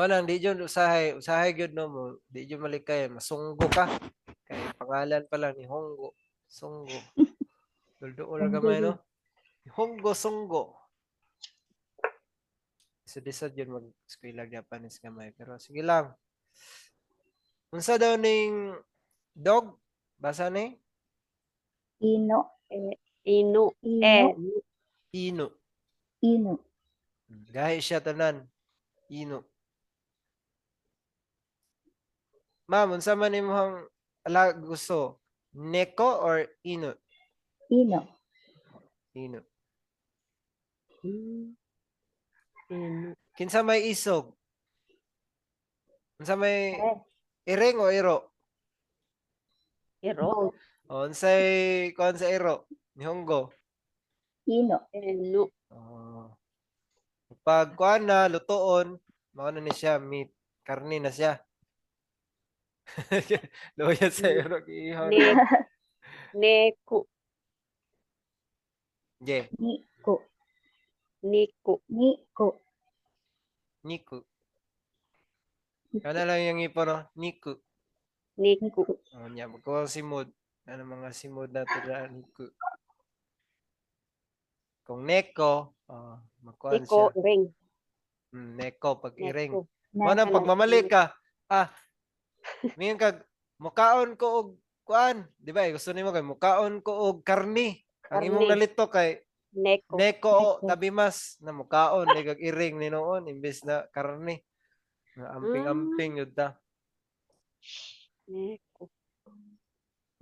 Lang, di dyan usahay gyud no mo. Di dyan malikay. Masunggo ka. Kaya pangalan pa lang nihongo. Sunggo. Dulduol gamay no? Nihongo, sunggo. Isa-isa dyan mag-eskwela Japanese gamay. Pero sige lang. Unsa daw ning dog? Basa ni? Inu. Ino. Enu. Ino. Ino. Gahi siya tanan. Ino. Ma'am, unsa man imong gusto? Neko or ino? Ino. Ino. Enu. Kinsa may isog? Unsa may Eh. iring o iro? Ero. Both. Unsay kuan sa iro? Nihongo. Ino. Enu. Oh. Pag kuan na lutoon, mao na ni siya meat, karne na siya. Loya sa iro giihon. Ne. Neku. Je, Niko. Niku. Niko. Niku. Kana lang yung ipo no, Niku. Niku. Oh, nya magkuha simod. Ano mga simod natin na Niku. Kung Neko, makuha Niko. siya. Ring. Neko pag iring. Neku. Mana pag mamali ka, mingan kag mukaon ko og kuan, di ba? Gusto nimo kay mukaon ko og karni. Ang imong Karni. nalito kay Neko. Neko Neko. tabi mas na mukaon di kag iring ni noon imbes na karni. Na amping-amping yun ta. Neku.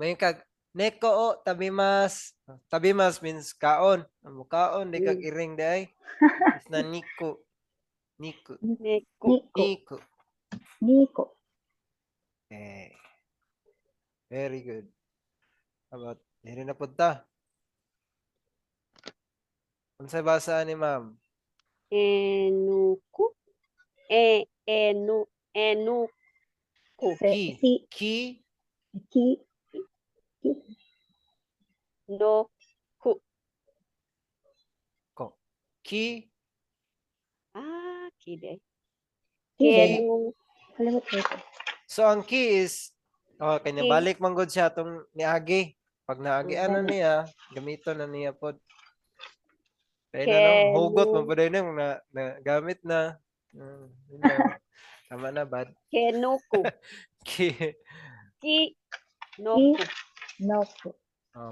May kag Neko o tabi mas. Tabi mas means kaon. Ang mukaon di kag iring di ay. Is na Niku. Niku. Neku. Niko. Niku. Niko. Okay. Very good. About, hindi na punta. Unsay basa ni ma'am? Enuku. Enu. Enuku. Ki. Si. Ki. Ki. No. Ku. Ko. Ki. Kide. Kide. Kenu. Kalimot ko ito. So ang ki is kanya Ki. balik man gud siya tong niagi. Pag naagi ano Gani. niya, gamito na niya pod. Kaya na no, hugot mo Kenu. pa rin yung gamit na. Yun lang. Tama na bad. Kenuku. Ki. Ki. No. Ki. No ko.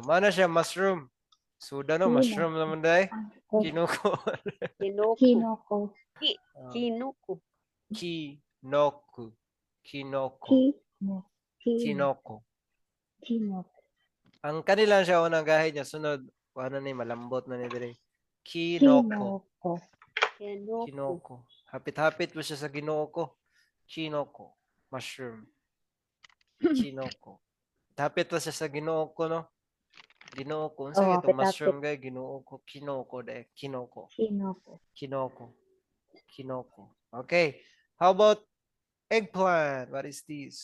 Mana siya mushroom. Suda no, Kino. mushroom naman dahil. Ko. Kinuko. Kinoku. Kinoko. Kinuku. Kinoku. Kinoko. Kino. Kinoko. Kinoko. Ang kanila siya unang gahe niya sunod ano ni malambot na ni dire. Kinoko. Kinoko. Kenoku. Kinoko. Hapit-hapit mo siya sa Ginoo ko. Kinoko. Mushroom. Kinoko. Hapit pa siya sa Ginoo ko no. Ginoo ko. Unsa ito hapit-hapit. mushroom gay Ginoo ko. Kinoko dai. Kinoko. Kinoko. Kinoko. Kinoko. Okay. How about eggplant? What is this?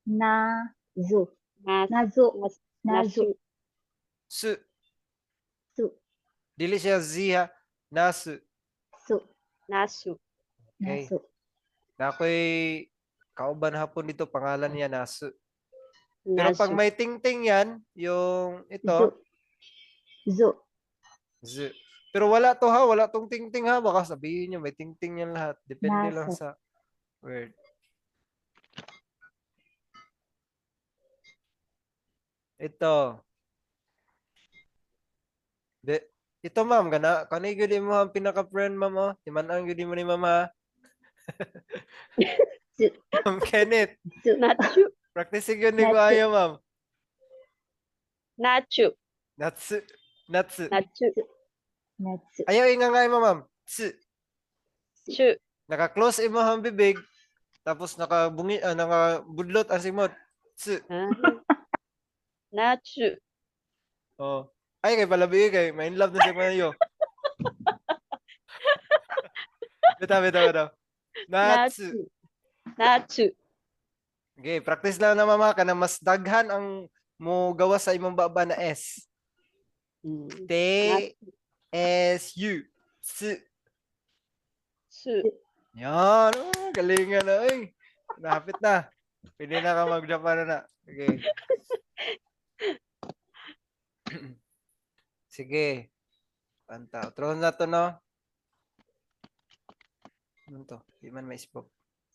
Nazu. Nas. Nazu. Nas. Nazu. Nasu. Su. Su. Dili siya ziha. Nasu. Su. Nasu. Okay. Nasu. Na ako'y kauban hapon dito, pangalan niya Nasu. Pero pag Nasu. may ting-ting yan, yung Zu. ito, Zu. Z. Pero wala to ha, wala tong ting-ting ha. Baka sabihin niyo may ting-ting yan lahat. Depende lang Nasu. sa word. Ito. Ito ma'am, kanay gyud mo ang pinaka-friend ma'am oh. Timan-ang gyud mo ni mama. Zu. Ma'am Kenneth, Zu. Nachu. practice yun ni ko Natsu. ayo ma'am. Nachu. Natsu. Natsu. Nachu. Natsu. Ayaw ingangay mo ma'am. Tsu. Chu. Naka-close imo ang bibig. Tapos nakabudlot ang simot. Tsu. Nachu. Oh. Ay, kay palabi kay. May in love na siya mayo. Bitaw. Natsu. Nachu. Okay, practice lang na mama ka na mas daghan ang mo gawa sa imong baba na S. T, S, U. Tsu. Su. Yan. Oh, galingan na. Ay. Napit na. Pwede na ka mag-Japan na. Okay. Sige. Panta. Tron na to, no? Ano to? Di man may spoke.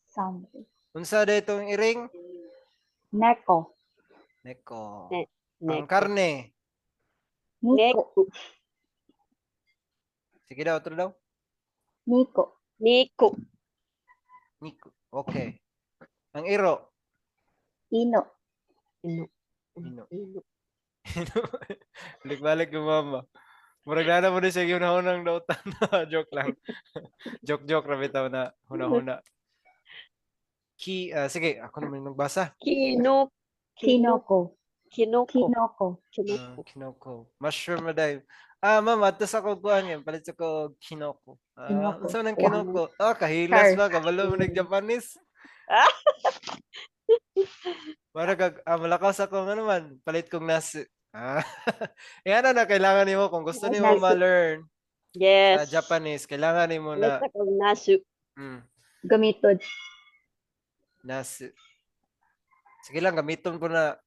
Something. Unsa da itong iring? Neko. Neko. Ne- Ang Neko. karne. Niko. Neko. Sige daw, otro daw. Niko. Niku. Niko. Okay. Ang iro. Ino. Ino. Ino. Ino. Balik-balik yung mama. Murag na mo din siya yung hunang dautan. Joke lang. Joke na bitaw na huna-huna. Sige, ako naman yung nagbasa. Kino. Kinoko. Kinoko. Kinoko. Kinoko. Kinoko. Mushroom na dahil. Mama, atas ako kuhan yan. Palit ko kinoko. Kinoko. Saan ang Wow. kinoko? Kahilas Char. ba? Kabalo mo nag-Japanese. Malakas ako nga naman. Palit kong nasu. Yan na kailangan mo. Kung gusto niyo Nasu. ma-learn sa Yes. Japanese, kailangan mo na Let's go nasu. Gamitod. nasu. Sige lang, gamiton po na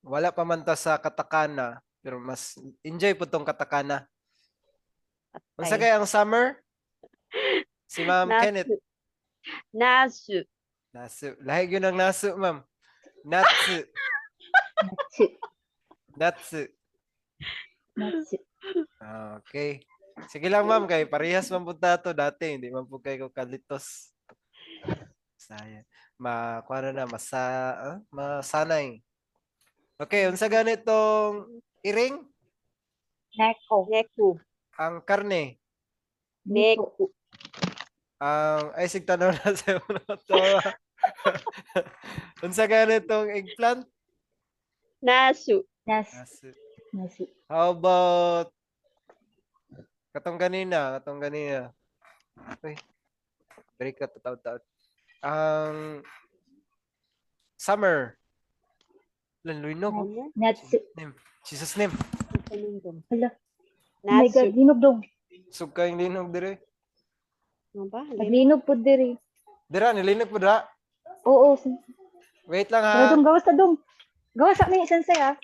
wala pa man ta sa katakana, pero mas enjoy po tong katakana. Unsa kay ang summer? Si Ma'am Nasu. Kenneth. Nasu. Nasu. Lahi yun ang nasu, ma'am. Natsu. Natsu. Natsu. Natsu. Okay. Sige lang, ma'am. Kay parehas man po to dati. Hindi man po kayo kalitos. Sayang. Masanay. Okay, unsa ganitong iring? Neko. Neku. Ang karne. Niko. Neku. Ay, sig tanong na sa mga to. Unsa ganitong eggplant? Nasu. Nasu. Nasu. How about katong ganina? Uy, break ka taw-taw. Ang summer. Lanluinog. Natsu. Jesus name. Hala. Oh my God, Natsu. linog dong. Sug kayong linog dire. Ano ba? Lino? Naglinog po diri. Dira, nilinog po dira. Oo, sensei. Wait lang Tara ha. dong, gawas na dong. Gawas sa amin, sensei ah.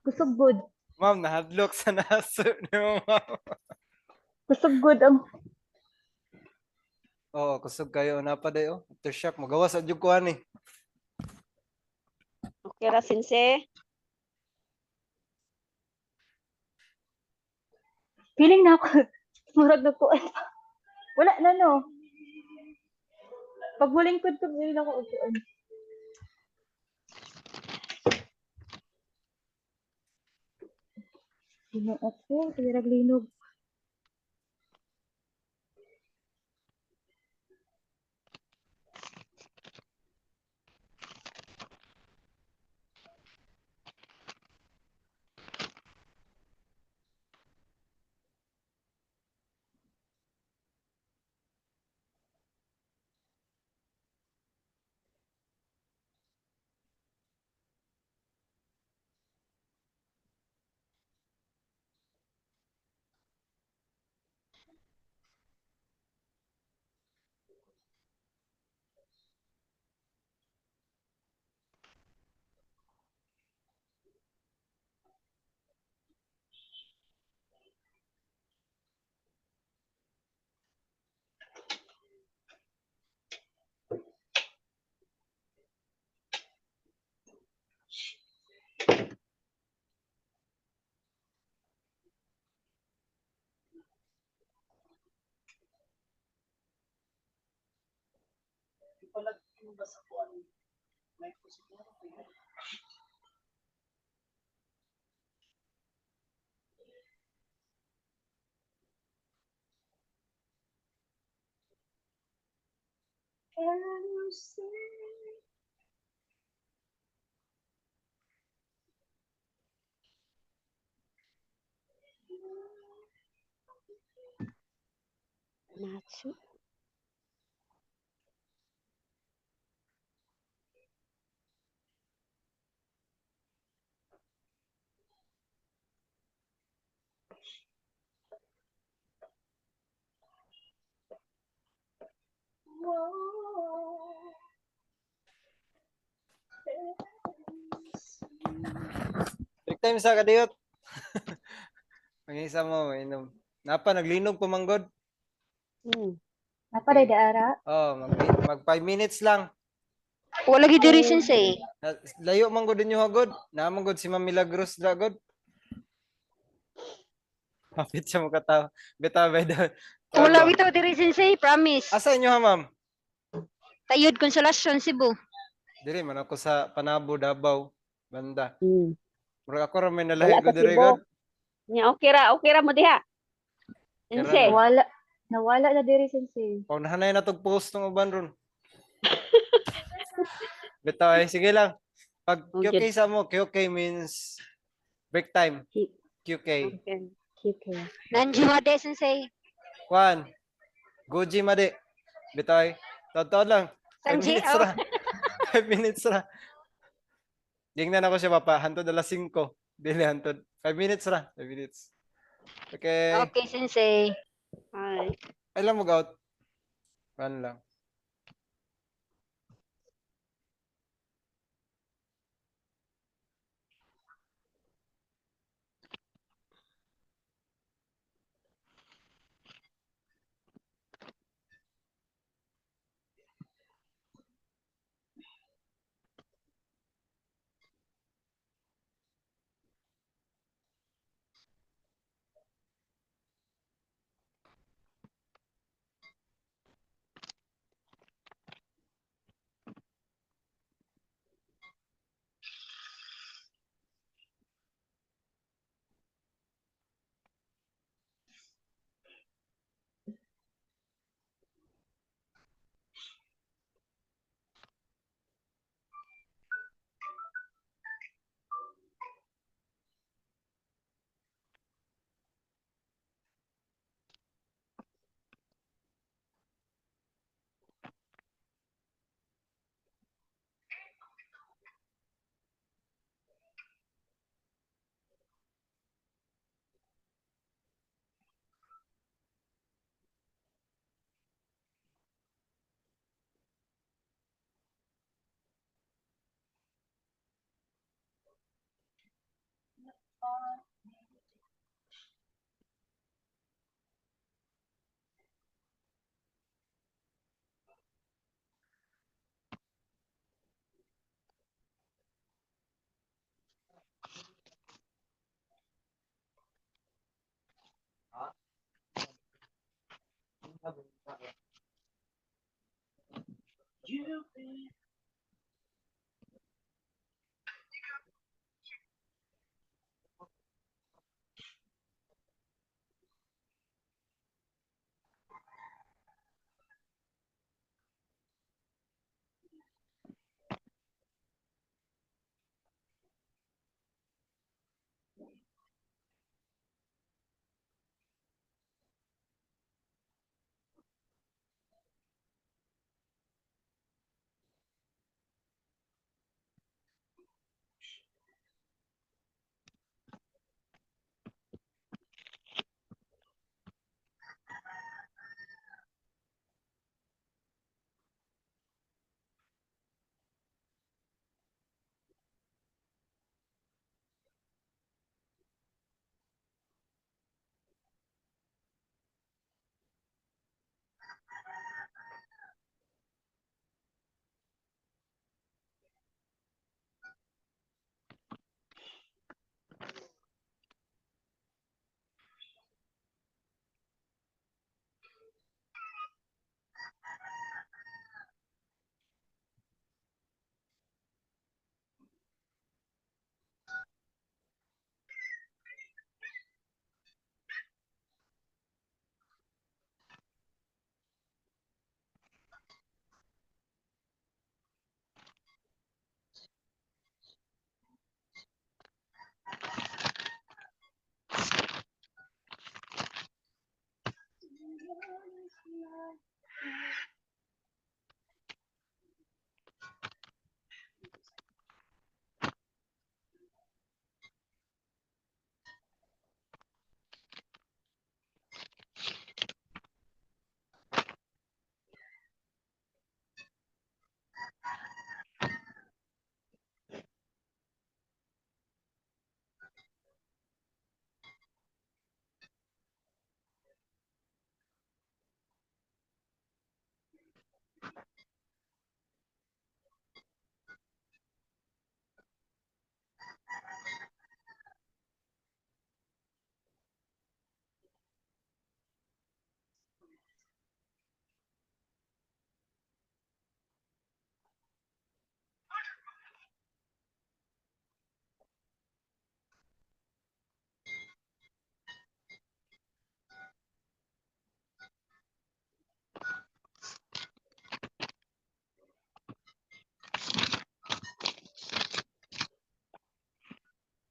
Kusog good. Ma'am, nahadlok sa naso niyo, ma'am. Kusog good ang Oo, kusog kayo. Napaday, oh. Aftershock. Magawa sa jug kuhan eh. Okay ra, sensei. feeling na ako. Murag na ko. Wala na no. Pag huling ko to, feeling ako upuan. Linog ako, kaya linog. Natsu. Break time sa kadiyot. Mag-isa mo, inom. Napa, naglinog pumanggod. Hmm. Napaday da ara. Oh, mag 5 minutes lang. Wala gid diri sensei. Layo man gud ninyo hagod. Naman gud si Ma'am Milagros dagod. Kapit siya mo kataw. Bitaw by the. Wala bitaw diri sensei, promise. Asa inyo ha, ma'am? Tayud Konsolasyon Cebu. Diri man ako sa Panabo, Davao, banda. Hmm. Murag ako ra may nalahi Wala ko ka diri Cebu. god. Nya, okay ra mo diha. Sensei. Nawala. Nawala na diri, sensei. Pag nahanay na tog post ng uban ron. Bitaw ay sige lang. Pag Okay. QK sa mo, QK means break time. Ki- QK. Okay. Okay. Nanjumade sensei. Juan. Goji made. Bitaw ay. Totoo lang. 5 Sanji, minutes oh. ra. 5 minutes ra. Tingnan ako siya papa. Hantod alas 5. Dili hantod. 5 minutes ra. 5 minutes. Okay. Okay sensei. Hi. Ay lang mag-out. Run lang.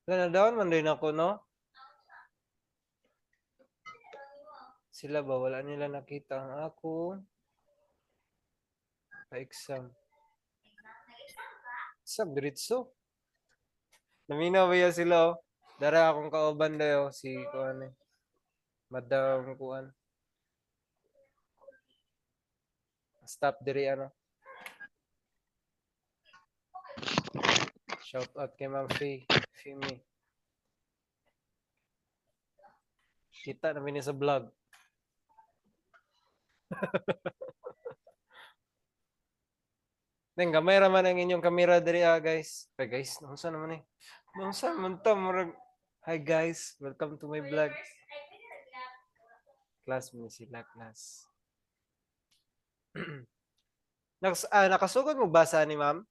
Wala na daw man din ako, no? Sila ba? Wala nila nakita ang ako pa-exam. Sa diretso. Naminaw ba yan sila, oh? Dara akong kauban dayo, si Kuan eh. Madam Kuan. Stop diri ano. Shout out kay Ma'am Faye. Fimi. Kita namin sa vlog. Neng, gamay raman ang inyong kamera diri guys. Hey guys, naunsa naman eh. Naunsa man ta murag. Hi guys, welcome to my vlog. Class mo sila, class. Nakasugod mo basa ni ma'am?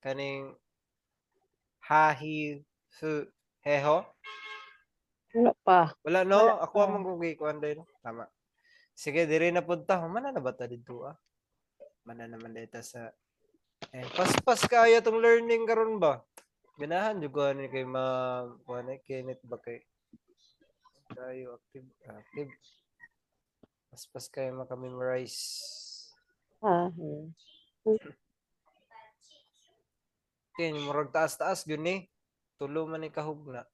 Kaning hahi su heho? Wala pa. Wala no, Wala ako pa. among kuan din. Tama. Sige, diri na punta. Mana na ba ta dito ah? Mana naman dito sa paspas kaya tong learning karon ba? Ganahan jud ko ni kay ma'am kuan ay Kenneth ba kay tayo active. Paspas kayo maka-memorize. Ah, Kaya murag taas-taas gyud ni. Tulo man ni kahugna.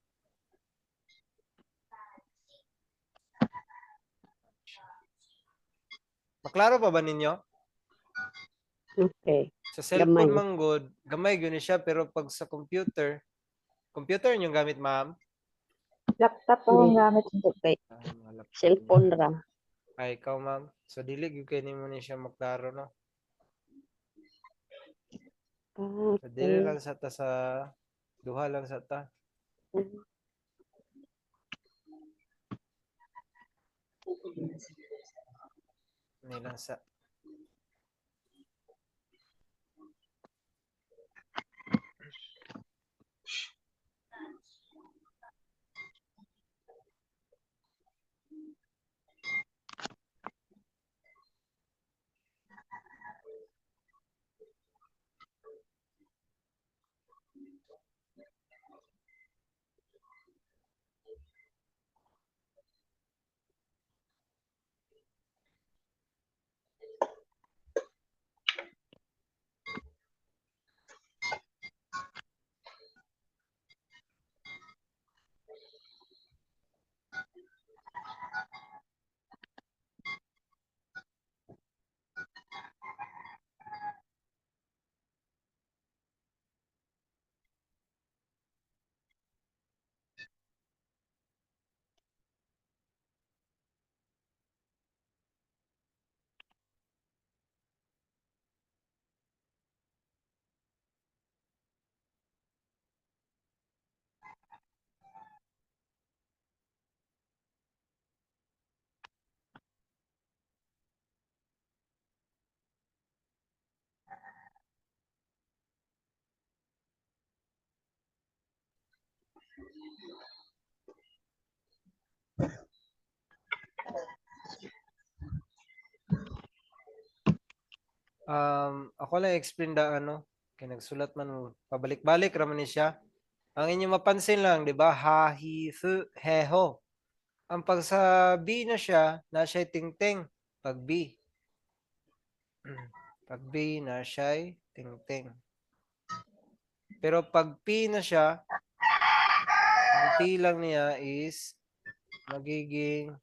Maklaro pa ba ninyo? okay. Sa cellphone Gamay. manggod, gamay gyud ni siya pero pag sa computer niyo gamit ma'am? Laptop po ang gamit. Okay. Mga laptop niyo. Cellphone ra. Ay, ikaw ma'am. So dili gyud kay nimo ni siya maklaro no. So dili lang sa ta sa duha lang sa ta. Nilang sa Ako lang explain da ano, kay nagsulat man pabalik-balik raman ni siya. Ang inyo mapansin lang, 'di ba? Ha, hi, su, he, ho. Ang pag sa B na siya ting-ting. Pag B. Pag B na siya ting-ting. Pero pag P na siya, ang P lang niya is magiging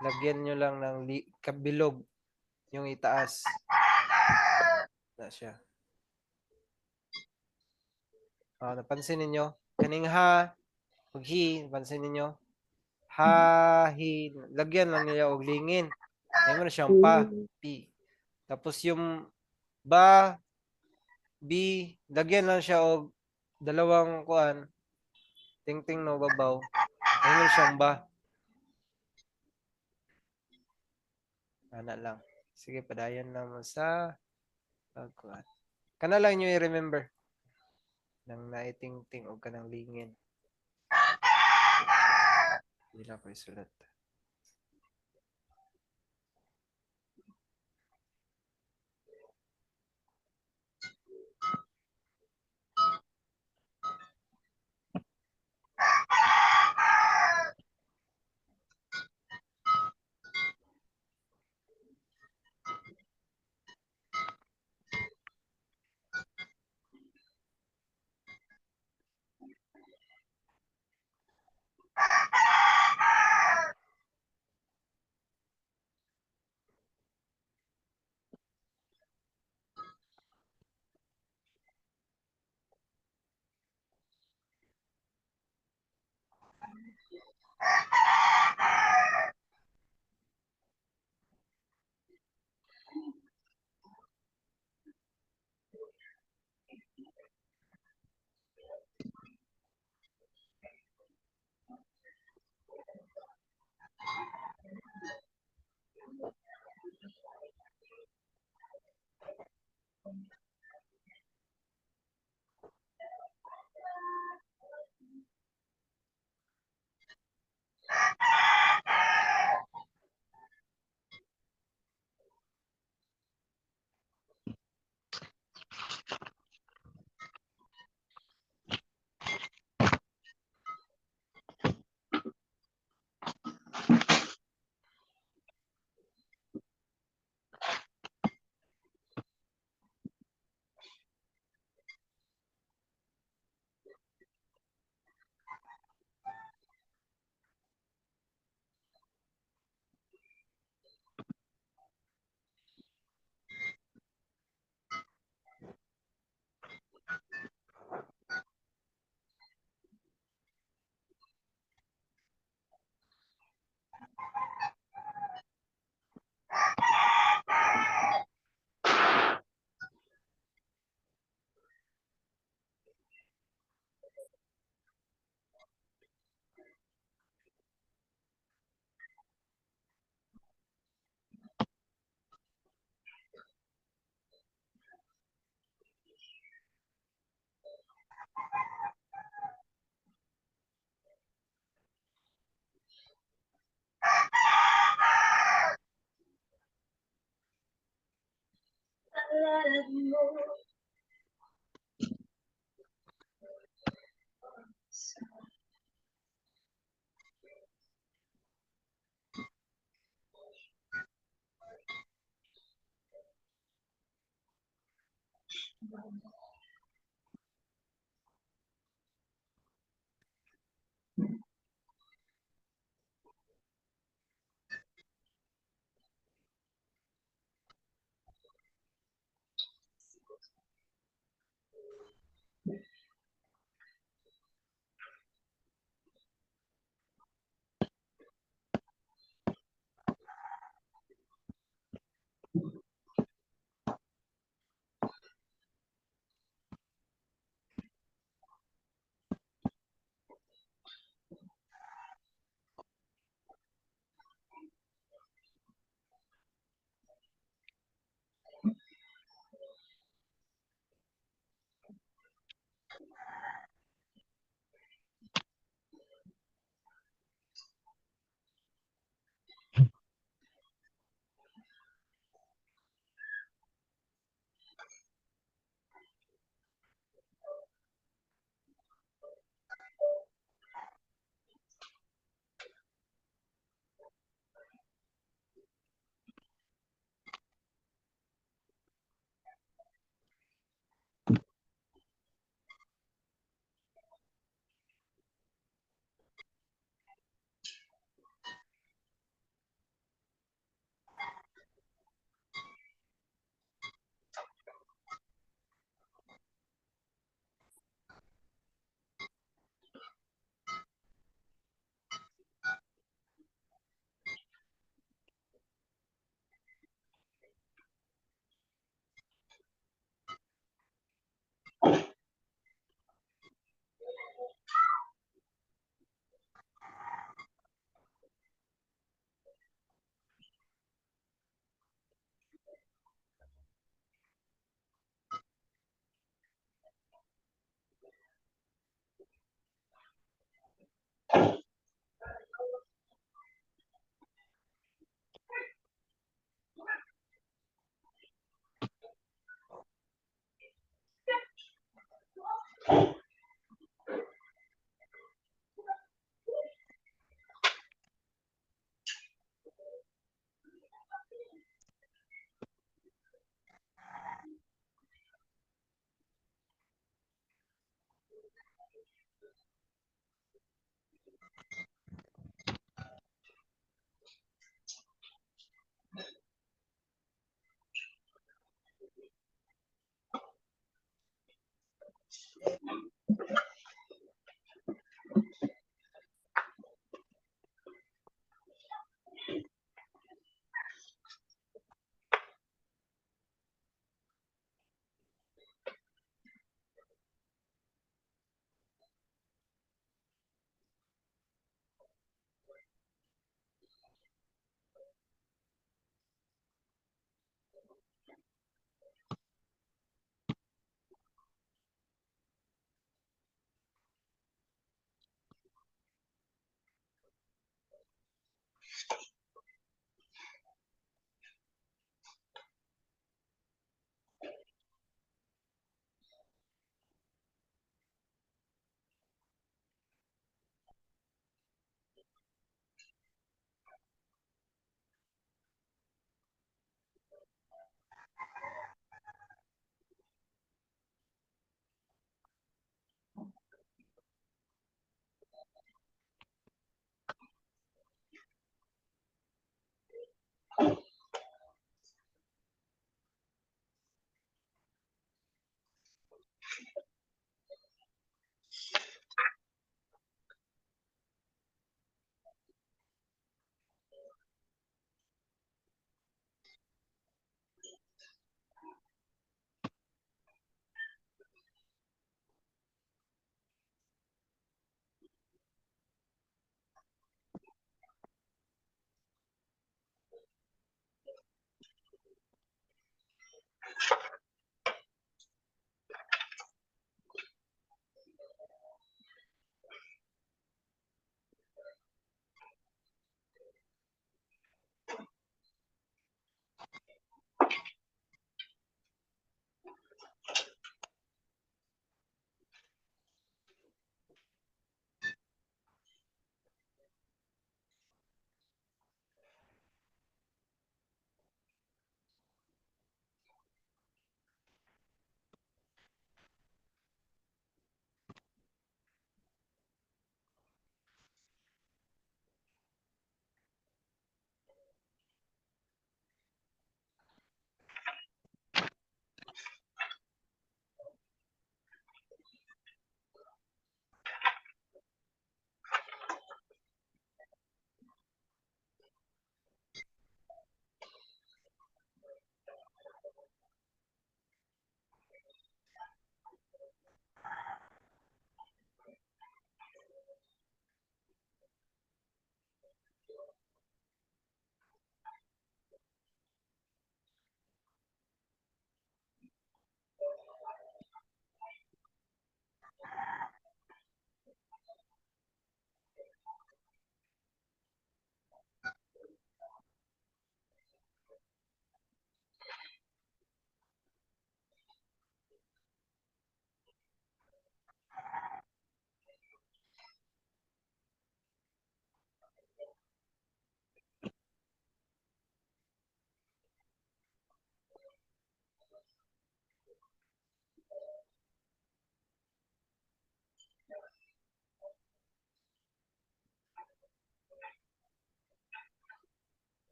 lagyan nyo lang ng kabilog yung itaas. Na siya. Napansin ninyo? Kaning ha, pag hi, napansin ninyo? Ha, hi, lagyan lang niya og lingin. Ngayon mo na siyang pa, P. Tapos yung ba, B, lagyan lang siya og dalawang kuan, ting-ting no babaw. Ngayon mo na siyang ba. Ana lang. Sige, padayon lang mo sa pagkuan. Kana lang nyo i-remember. Nang naiting-ting o kanang lingin. Hindi na ko isulat.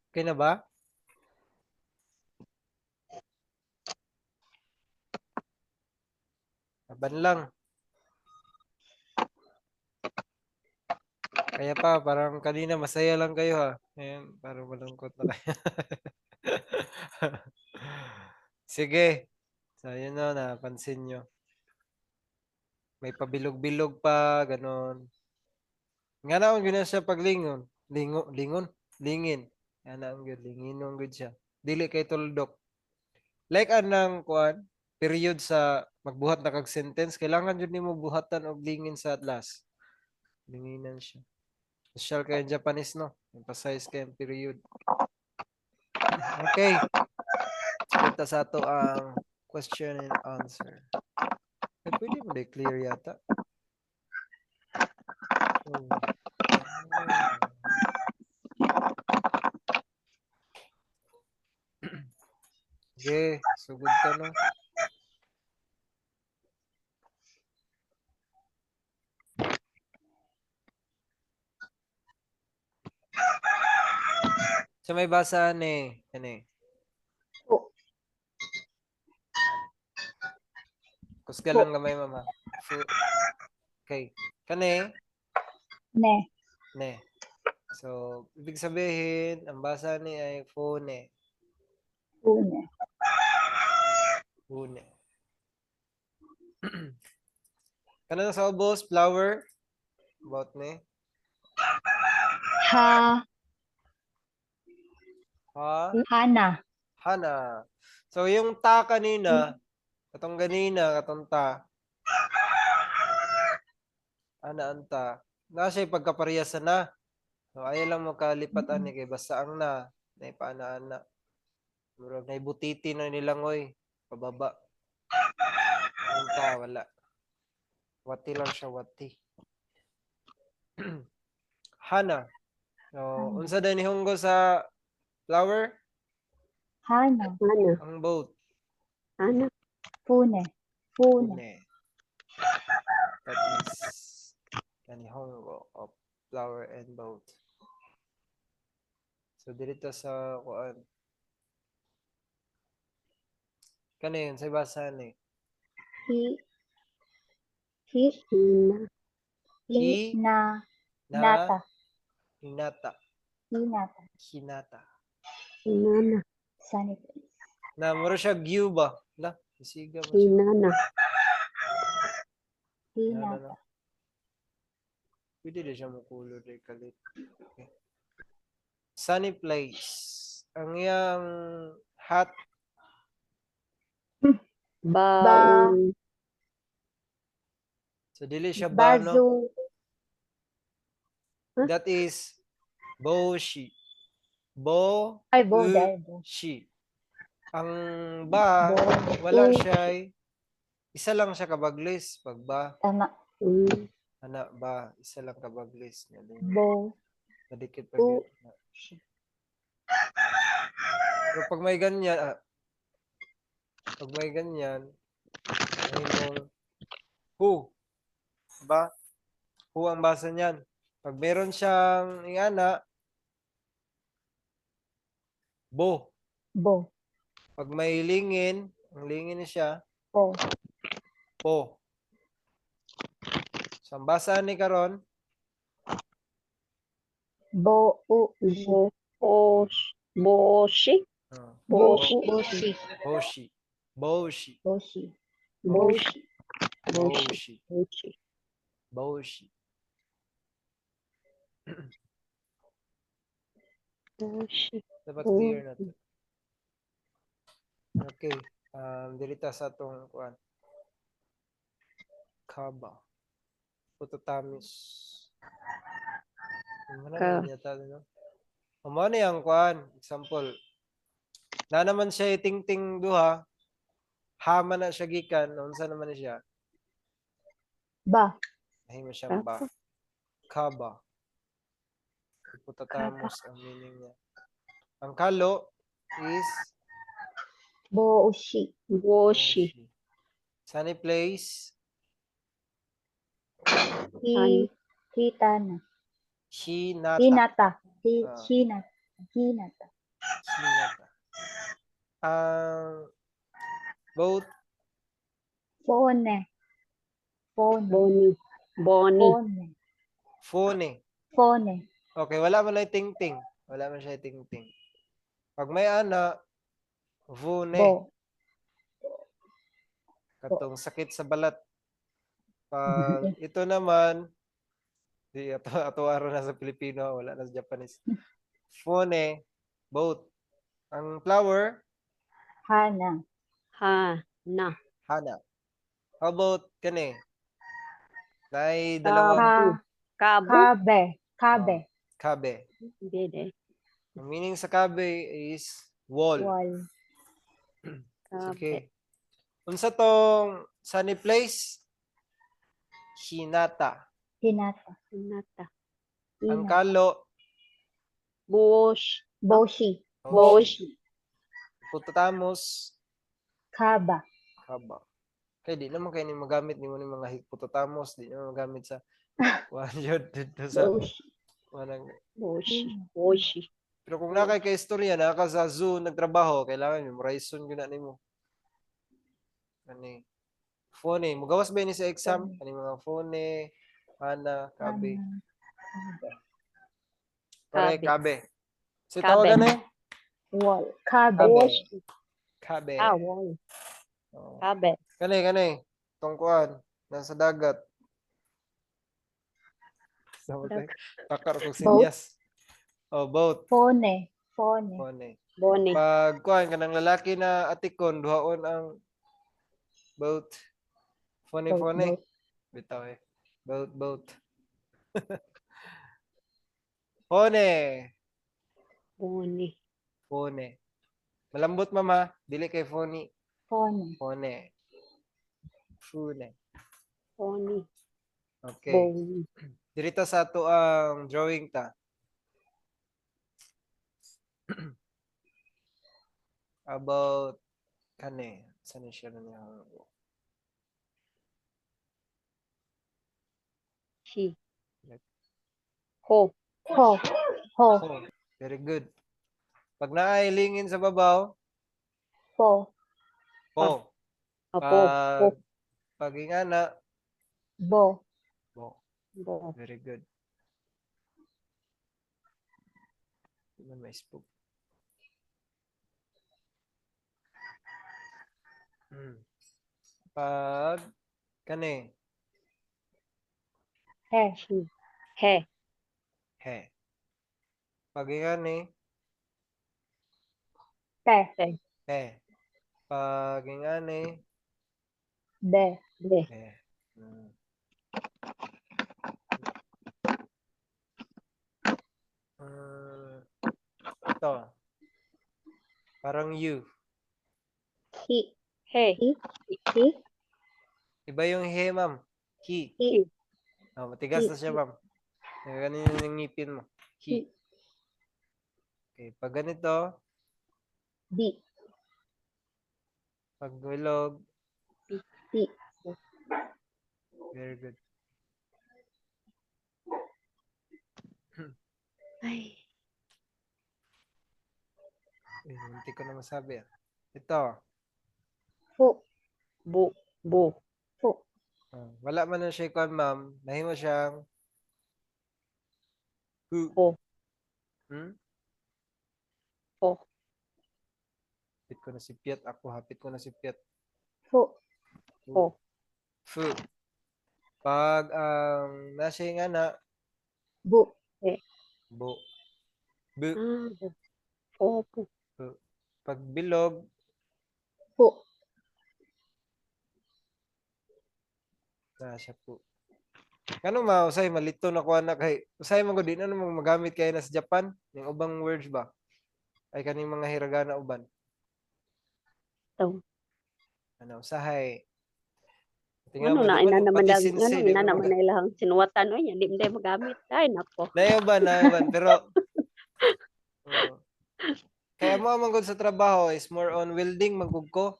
Okay na ba? Laban lang. Kaya pa, parang kanina masaya lang kayo ha. Ngayon, parang malungkot na kayo. Sige. So, yun na, napansin nyo. May pabilog-bilog pa, ganon. Nga na ang ganyan siya paglingon. Lingon? Lingin. Nga na ang good. Linginon good siya. Dili kay tuldok. Like anang kuan, period sa magbuhat na kag sentence, kailangan jud nimo buhatan og lingin sa last. Linginan siya. Social kay ang Japanese no. Emphasize kay ang period. Okay. Kita sa ato ang question and answer. Eh, pwede mo clear yata. Oh. Okay, sugod ka no. Sa may basa ni, ani. Po. Kusga lang gamay mama. Okay. Kani, Ne. ne. So, ibig sabihin, ang basa ni ay phone. Une. Phone. Kanang sa ubos, flower. About ni. Ha. Ha? Hana. Hana. So, yung ta kanina, katong ganina, katong ta. Ana ang ta. Na siya pagkaparehas na. So, ayaw lang mo kalipat ani kay basta ang na. Naipaana-ana. Murag naibutiti na nilangoy. Pababa. Yung ta, wala. Wati lang siya, wati. Hana. So, unsa din hunggo sa flower? Hana. Ano? Ang boat. Ano? Pune. Pune. Pune. That is kanihongo of flower and boat. So, dito sa kuan. Kanin, sa basa ni. Hi. Hi. Hi. Na. Na. Nata. Hinata. Hinata. Hinata. Inana. Sanity. Na, mura siya gyu ba? La, isiga mo siya. Inana. Hinata. Pwede na siya makulor rin kalit. Okay. Sunny place. Ang iyang hat. Baon. So, dili siya ba, no? Bazu. That is boshi. Bo. Ay, boda. Shi. Ang ba, Bo. wala siya ay isa lang siya kabaglis. Pag ba, Tama. anak ba, isa lang kabaglis. Bo. Nadikit pa U. yun. Pero pag may ganyan, ay mong who. Ba? Who ang basa niyan? Pag meron siyang ingana, bo. Bo. Pag may lingin, ang lingin siya, Po. po. So, ang basa ni karon, Bo. U. Boshi. Boshi. Bosi. boshi. Boshi. Boshi. Boshi. Boshi. Boshi. Boshi. Boshi. Dapat clear na to. Okay. Dirita sa itong kuan. Kaba. Putotamis. Ano yata, no? Ano yung kuan? Example. Na naman siya ting-ting duha. Hama na siya gikan. Unsa naman siya? Ba. Nahimo siya ba. Kaba. Putotamis ang meaning niya. Ang kalo is Boshi. Boshi. Sunny place. Hitana. Hinata. Hinata. Ah. Hinata. Hinata. Hinata. Ang boat, Phone. Phone. Boni. Boni. Phone. phone. Phone. Okay, wala man na ting-ting. Wala man siya ting-ting. Pag may ana, vune. Bo. Katong sakit sa balat. Pag ito naman, di ato araw na sa Pilipino, wala na sa Japanese. Phone, boat. Ang flower, Hana. Ha. Na. hana. How about kani? Nay dalawang Ka. Kabo. Kabe. Kabe. kabe. Dede. Ang meaning sa kabe is wall. Wall. Kabe. Okay. Unsa tong sunny place? Hinata. Hinata. Hinata. Ang Hinata. kalo, Bush. Boshi. Bush. hippopotamus, Kaba. haba. Kaya di naman kayo ni magamit ni mo ni mga hippopotamus, di naman magamit sa one yun dito sa Boshi. wanang. Bush. Bush. Pero kung nakay ka istorya, naka sa zoo nagtrabaho, kailangan memorize yun na nimo. Ani. Phone, mugawas ba ni sa exam? Ani mga phone, hana, kabe. Hana. Correct, kabe. So Kabe. tawagan na yun? Wall. Kabe. Kabe. Kabe. Ah, wow. Oh. Kabe. Kani. Tungkuan. Nasa dagat. Takar ko sinyas. Oh, boat. Phone. Phone. Phone. Boni. Pag kuan kanang lalaki na atikon, duhaon ang boat. Phone. Boat. Bitaw eh. Boat. Phone. Boni. Phone. Malambot mama, dili kay phone. Phone. Phone. Phone. Boni. Okay. Boni. Dirita sa ato ang drawing ta. About kani, saan siya na niya? Shi. Ho. Ho. Ho. Oh, very good. Pag naailingin sa babaw, Po. po. Apo. Pag ingana, Bo. bo. Bo. Very good. Hindi may spook. Pag kani, He. Shi. He. he. Pag ingani, Te. he. Pag ingani, Be. Be. he. Hmm. Ito. Parang you. He. He. He. Iba yung he, ma'am. He. He. Oh, matigas na siya, ma'am. Ganun yung ngipin mo. He. Okay. Pag ganito, Di. pag wilog, Di. very good. Ay. Hindi ko na masabi. Ito. Fu. Bu. Bu. Fu. Wala man na siya kon, ma'am. Nahimo siyang who. Ho. Hmm? Ho. Hapit ko na si Piet. Ako, hapit ko na si Piet. Fu. Ho. Fu. Pag nasa nga na, Bu. bu. Bu. Ah. Bu. Po. Pag bilog, Fu. siya po. Kano usay malito na ko anak kay usay man gud di na namang magamit kay na sa Japan yung ubang words ba ay kaning mga hiragana uban. Ito. Ano usahay. Ano na ina naman pati lang, sinse, ano di ina mo naman na ilang sinuwatan o yan, di mo magamit. Ay, nako. Naiuban, pero kaya mo man gud sa trabaho is more on welding magug ko.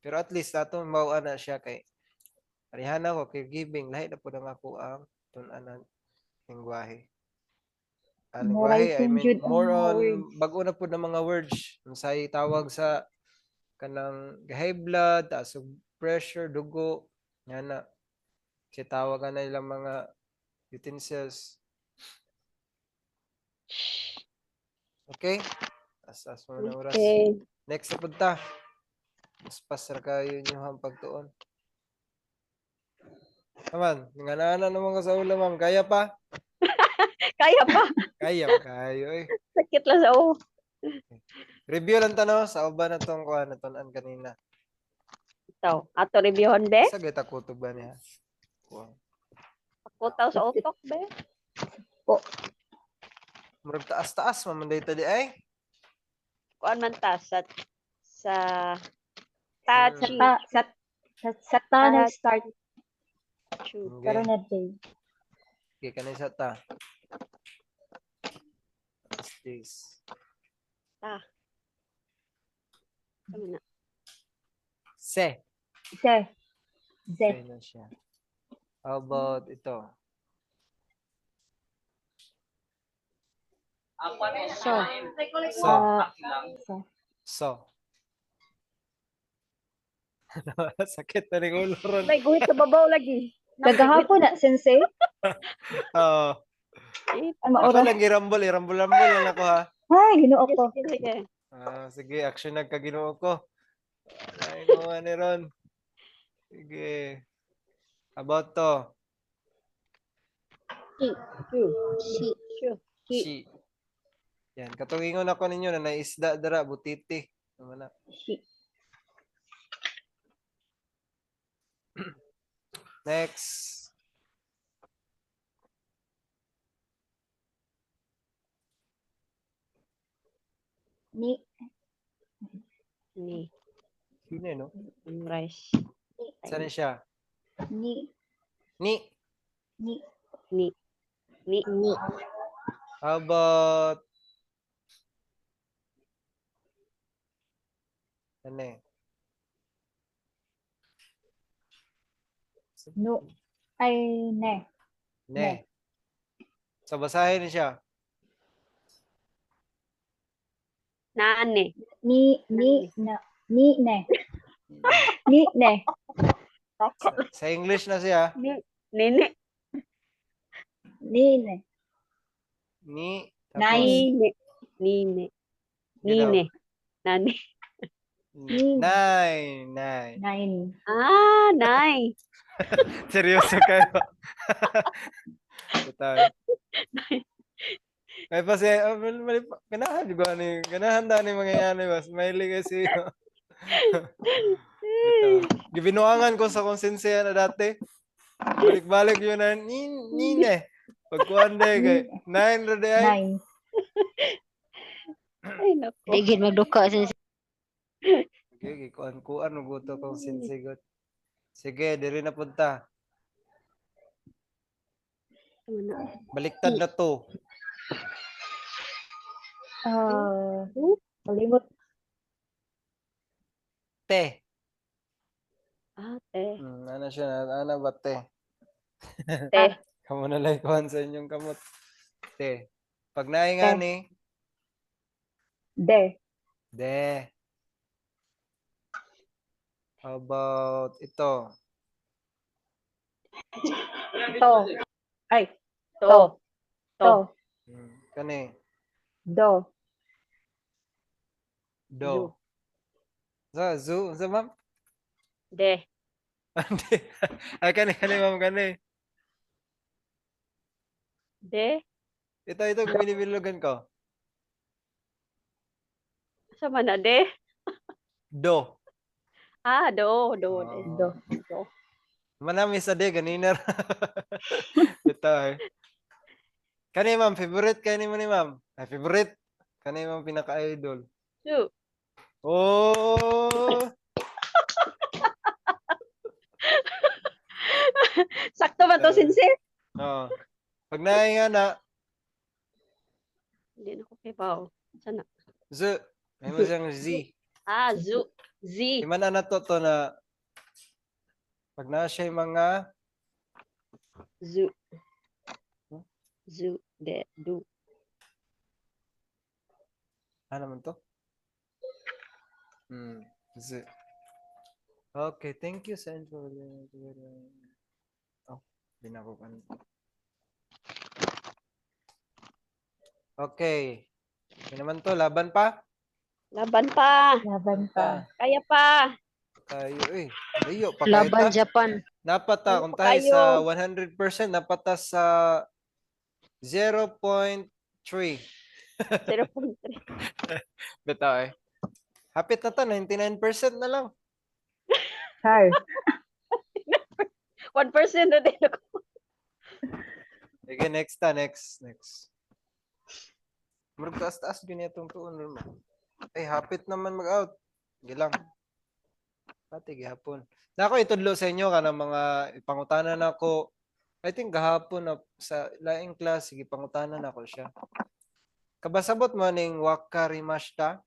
Pero at least ato mao ana siya kay parihan ako caregiving lahi na pud ang ako ang tun-anan lengguwahe. Lingwahe, I Memorizing mean, jud ang more mga on, words. bago na po ng mga words. Unsay tawag sa kanang high blood, taas og pressure, dugo, nga na. Kasi tawagan na ilang mga utensils. Okay? As mo na oras. Okay. Next sa punta. Mas pasar kayo nyo ang pagtuon. Naman, nga na naman ka sa ulo, ma'am. Kaya pa? Kaya pa. Kaya, kayo eh. Sakit lang sa ulo. Review lang tanong sa uban na itong kuha na tunan kanina. Ito. Ato reviewon, be. Sa gita kutob ba niya? Wow. Putaw sa utok, be. Murag taas-taas, mamanday tadi ay. Kuan man ta sa Sa touchy. sa ta nag-start Okay. karon na day. Okay, kanay sa ta. What's this? Ano na? Se. Se. Se Ze. na siya. How about ito? So. So. So. So. Sakit na rin ulo ron. May guhit sa babaw lagi. Kagahapon na sensei. Oo. Ay Ako maura. lang girambol, rambol-rambol lang ako ha. Ay, Ginoo ko. Sige. Sige, action nagkaginuo ko. Ay, kuha ni Ron. Sige. About to. Si. Si. Yan, katugingon ako ninyo na naisda dara, butiti. Naman na. Next. Ni Ni. Sino no? Rice. Saan siya? ni Ni. ni Ni. Ni. How about ano eh? no ay ne. Ne. So, basahin siya. Naane. Ni na ni ne. Ni ne. Sa English na siya. Ni. Nene. Ni ne. Ni. Nine. Nine. Nine. Nine. Nani. Nine. Nine. Nine. Ah, nine. Seryoso kayo. Total. Ay pa siya, ganahan ko ani, ganahan da ni mga yan ba, smiley kasi. Ito. Gibinuangan ko sa konsensiya na dati. Balik-balik yun na, nine. Pagkuhan de, kay, nine rode ay. Nine. Ay, nako. Digid magduka sensei. Okay, kuan-kuan, maguto kong sinsigot. Sige, diri na punta. Baliktad na to. Kalimot. Te. Ate. Ano siya, ano ba te? Te. Kamu na like sa inyong kamot. Te. Pag naingan ni, De. de. How about ito? To. Ay. To. To. Kani. Do. Do. Sa ma'am? De. Hindi. Ay, kani, ma'am, kani. De. Ito, binibilogan ko. Sa mana de? Do. Ah, do. Do. Oh. De. Do. Do. Manami sa de, ganina. Ito eh. Kani, ma'am, favorite kani mo ni ma'am? Ay, favorite. Kani, ma'am, pinaka-idol. Su. Oh! Sakto ba to, Sensei? Oo. Pag naingan na, Hindi na ko kibaw. Sana. Z. May mo siyang Z. Ah, zu. Z. Imana na to na pag na siya yung mga Zu. Zu. De. Du. Ano naman to? Z. Okay, thank you, Central. Oh, binabukan. Okay. Ano naman to? Laban pa? Laban pa. Laban pa. Kaya pa. Tayo eh. Layo pa kahit Laban ta. Japan. Napata, Ano kung pa tayo kayo? sa 100%, napata sa 0.3. 0.3. Bitaw eh. Hapit na to, 99% na lang. Char. 1% na din ako. Sige, next ta, next. Murag taas-taas ganyan itong tuon. Ay, hapit naman mag-out. Sige lang. Pati gihapon. Nako itudlo sa inyo kanang mga ipangutanan nako. I think gahapon na sa laing class sige pangutanan nako siya. Kabasabot mo ning wakarimashita?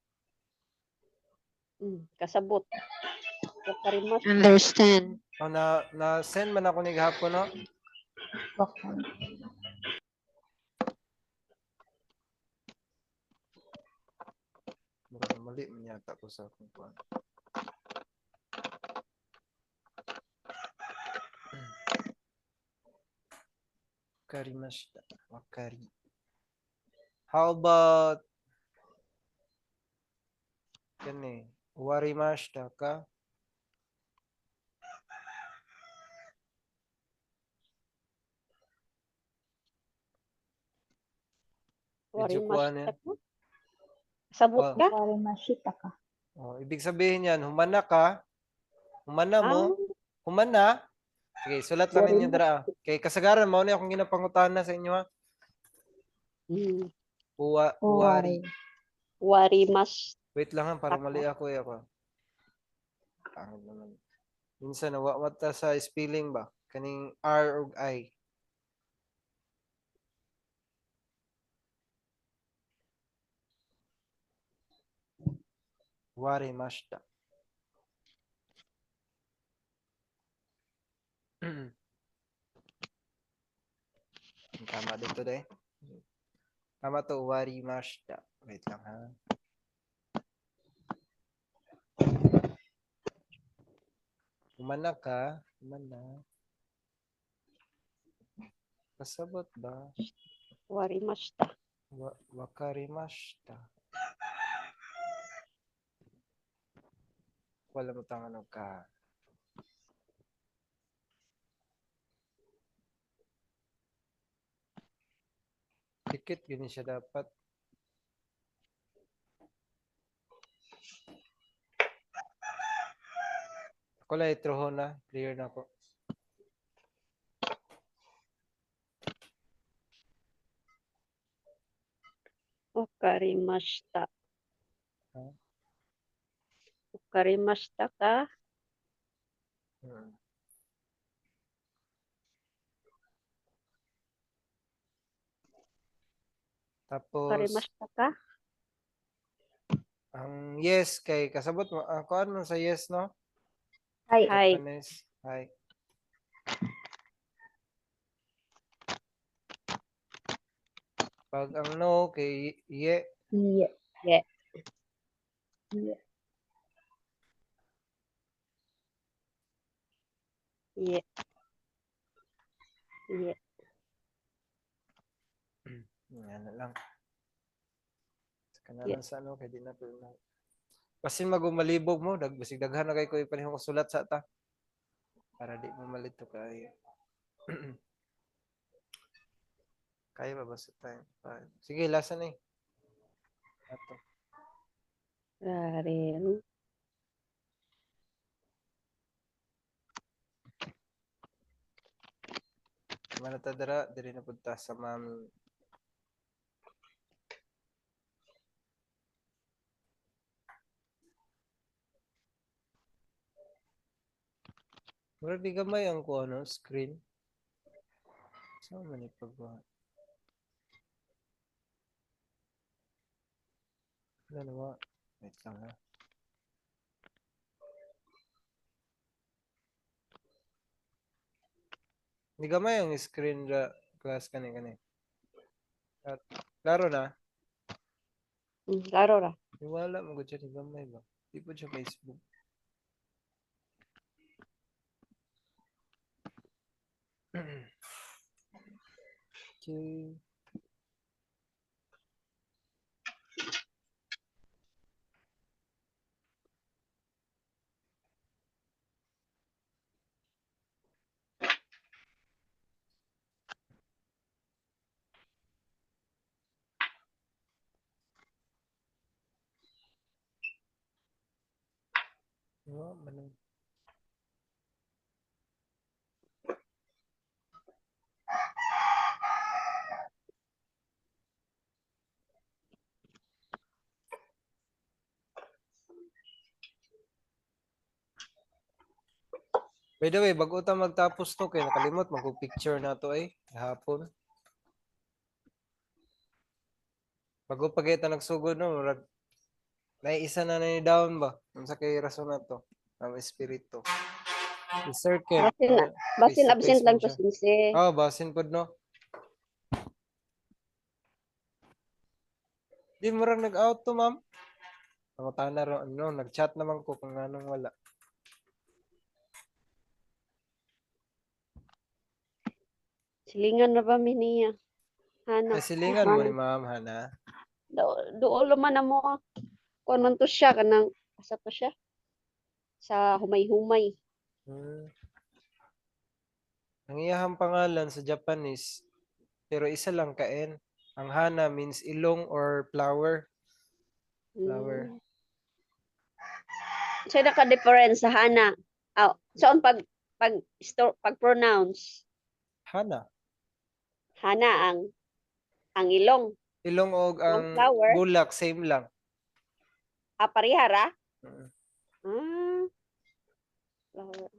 Kasabot. Wakarimas. Understand. O na send man ako ni gahapon no. Wakay. Murag mali man yata ko sa akong kuan. Wakarimashita. Wakari. How about kani? Warimashita ka? Medyo kuan yan. Warimashita ko. Kasabot Oh. ka? Wakarimashita ka. Oh, ibig sabihin yan, humana ka, humana Ah, mo, humana. Sige, sulat lang ninyo dara. Kay kasagaran mo na akong ginapangutana sa inyo ha. Uwari. warimas. Wait lang ha, para Taka. mali ako eh ako. Pangit naman. Minsan nawa mata sa spelling ba? Kaning R ug I. Wari mashita. Tama dito deh. Tama to, wari mashita. Wait lang ha. Humana ka, humana. Kasabot ba? Warimashita. Wakarimashita. Wala mo tang ano ka. Dikit gini siya dapat. Ako lang itroho na. Clear na ako. Wakarimashita. Huh? Wakarimashita ka? Hmm. Tapos, Wakarimashita ka? ang yes kay kasabot mo. Kuan mo sa yes, no? Hi. Hi. Japanese. Hi. Pag ang no kay ye. Iye. Yeah. Iye. Yeah. Yeah. Yan na lang. Sa kanalan Yeah. sa ano kay di na to na. Pasin magumalibog mo, basig daghan na kay ko ipanihong sulat sa ta. Para di mo malito kay. Kaya ba ba sa time? Sige, lasa na eh. Ato. Rarin. Mana ta dara, diri na punta sa mami. Mura di gamay ang ko ano, screen. Saan man ipagawa? Wala nawa. Wait lang ha. Di gamay ang screen ra class kani. At, klaro na. Klaro ra. Wala mo gud siya ni gamay ba? Di po siya Facebook. Okay. Manang. By the way, bago ta magtapos to kay nakalimot magpo-picture na to ay hapon. Bago pa kita nagsugod no, murag naiisa na ni down ba? Unsa kay rason na to? Ang espiritu. Si Sir Ken. Basin absent lang to sinse. Oh, basin pod no. Di murag nag-out to, ma'am. Ang tana ro ano, nag-chat naman ko kung anong wala. Silingan na ba mi niya? Hana. Silingan mo ni ma'am Hana. Doon man na mo. Kung man to siya kanang asa to siya? Sa humay-humay. Ang iyahang pangalan sa Japanese, pero isa lang ka-N. Ang Hana means ilong or flower. Flower. So naka-difference sa Hana. Oh, so ang pag pronounce Hana. Hana ang ilong. Ilong og ang flower? bulak, same lang. Parihara? Mm. Flower.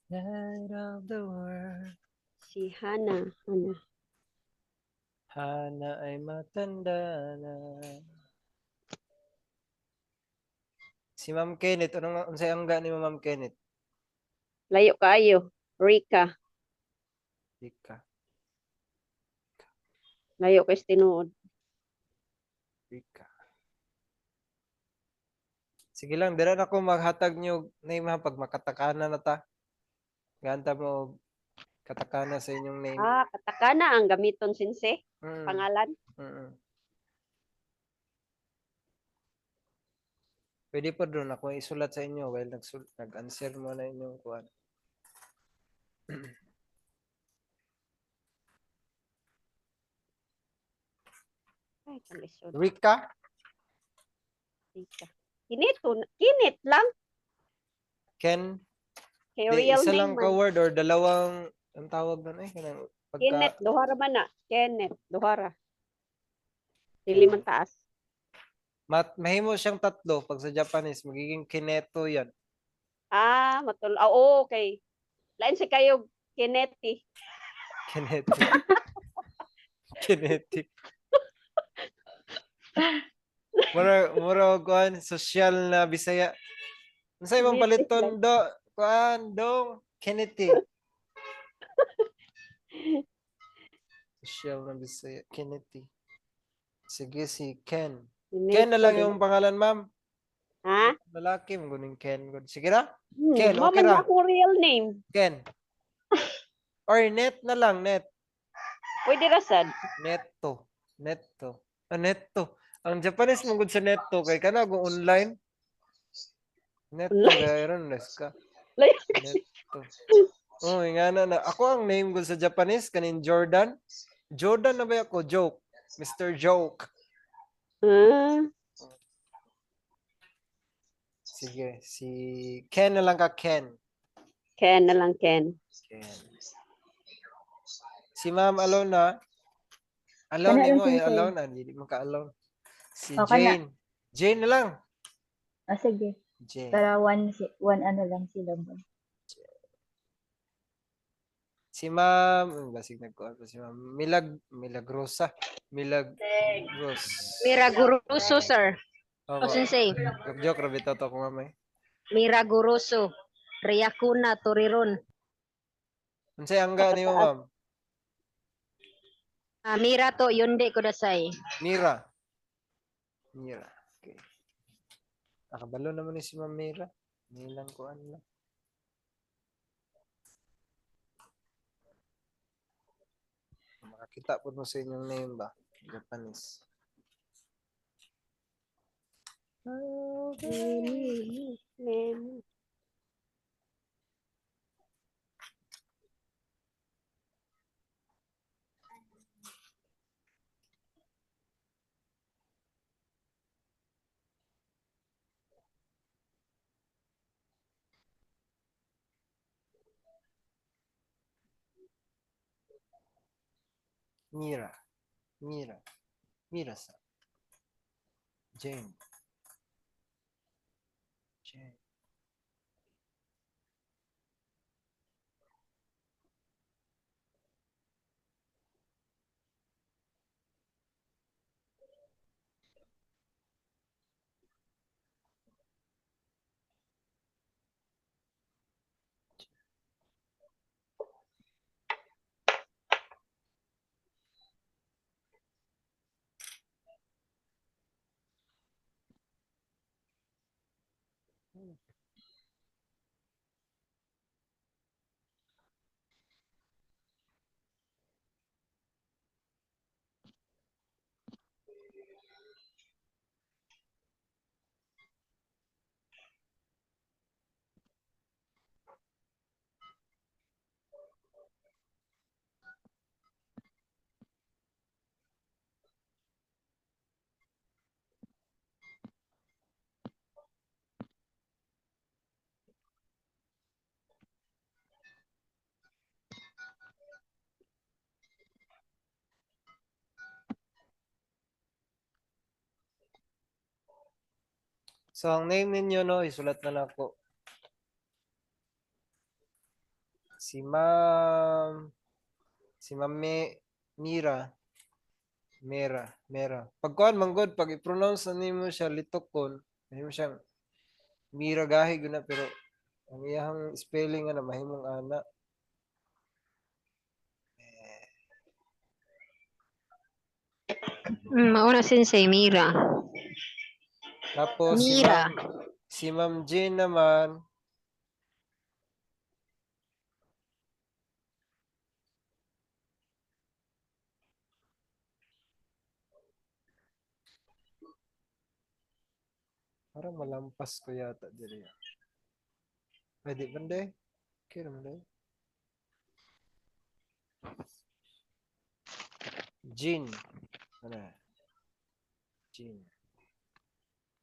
Light of the world. Si Hana. Hana ay matanda na. Si Ma'am Kenneth, unsay angga ni Ma'am Kenneth? Layo kaayo. Rika. Rika. Layo kay tinuod. Rika. Sige lang, dira na ko maghatag niyo name ha pag makatakana na ta. Ganta mo katakana sa inyong name. Katakana ang gamiton sinse. Pangalan. Pwede po doon ako isulat sa inyo while nag-answer mo na inyong kuwan. Ay, kalisod. Rika? Rika. Kinit lang. Ken? Kay real Isa name lang ka man. word or dalawang ang tawag doon eh. Kenneth, duhara man na. Kenneth, duhara. Dili man taas. Mahimo siyang tatlo. Pag sa Japanese, magiging kineto yan. Oo, okay. Lain si kayo, Kenneth. Kinetic. Kinetic. Mura kuan social na Bisaya. Unsay imong paliton do? Kuan dong kinetic. Social na Bisaya, kinetic. Sige si Ken. Ken na lang yung pangalan, ma'am. Ha? Lalaki mo guning Ken. Sige na? Ken, okay ra. Ako real name. Ken. Or Net na lang, Net. Pwede ra sad. Netto. Netto. Netto. Ang Japanese mong sa Netto kay kana kung online. Netto gayron ka. Netto. Oh, nga na. Ako ang name ko sa Japanese kanin Jordan. Jordan na ba ako? Joke. Mr. Joke. Sige, si Ken na lang ka, Ken. Ken na lang, Ken. Si Ma'am Alona. Alone mo, alone. Hindi mo ka-alone. Si Jane. Jane na lang. Sige. Jane. Para one ano lang sila mo. Si Ma'am, basig nagkuhan pa si Ma'am. Milagrosa. Milagros. Miraguruso, sir. Oh, Sensei. Joke, rabito to ko mamay. Mira Goroso. Riyakuna Toriron. Unsay angga nimo, Pataas. ma'am? Mira to Yonde Kudasay. Mira. Mira. Okay. Nakabalo naman ni si Ma'am Mira. Nilang kuan lang. Makakita po mo sa inyong name ba? Japanese. Mem. Mira. Mira. Mira-san. Jane. Jane. So, ang name ninyo, no, isulat na lang ko. Si Ma'am Mira. Mera. Pagkuhan, manggod, pag i-pronounce na nimo siya, litokon, mahimo siyang Mira gahi guna, pero ang iyang spelling na mahimong ana. Mauna Sensei, Mira. Tapos Mira. si Ma'am Jane naman, parang malampas ko yata diri. Pwede ba hindi? Okay naman day. Jean. Ano? Jean.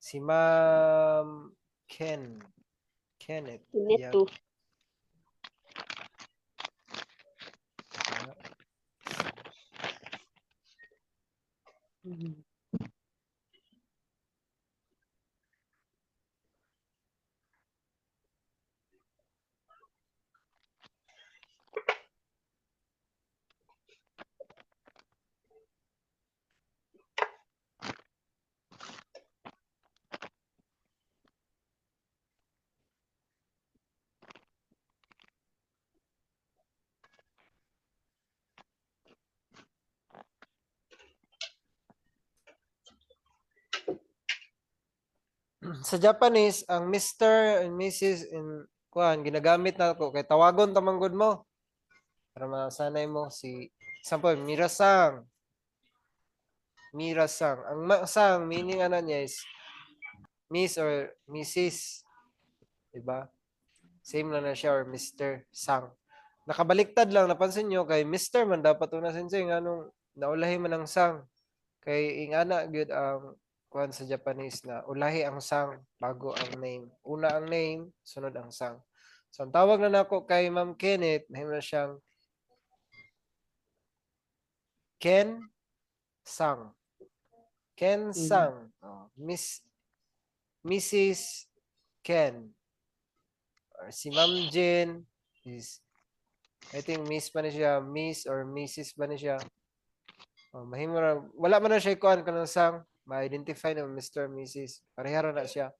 Si Ma'am Kenneth. Neto. Sa Japanese, ang Mr. and Mrs. in kuan ginagamit na ko kay tawagon tamanggod mo para masanay mo si example Mira-san. Mira-san. Ang sang meaning ana niya is Miss or Mrs. Diba? Same lang na siya or Mr. Sang. Nakabaliktad lang napansin nyo kay Mr. man dapat una sensei nganong naulahi man ang sang. Kay ingana gyud ang kuan sa Japanese na ulahi ang sang bago ang name. Una ang name, sunod ang sang. So ang tawag na nako kay Ma'am Kenneth, mahimo na siyang Ken Sang. Ken Sang. Oh, Mrs. Ken. Or si Ma'am Jane is I think Miss pa na siya, Miss or Mrs. ba na siya. Oh, mahimo na, wala man na siya kuan kanang sang, ma-identify na Mr. Mrs. Parehara na siya.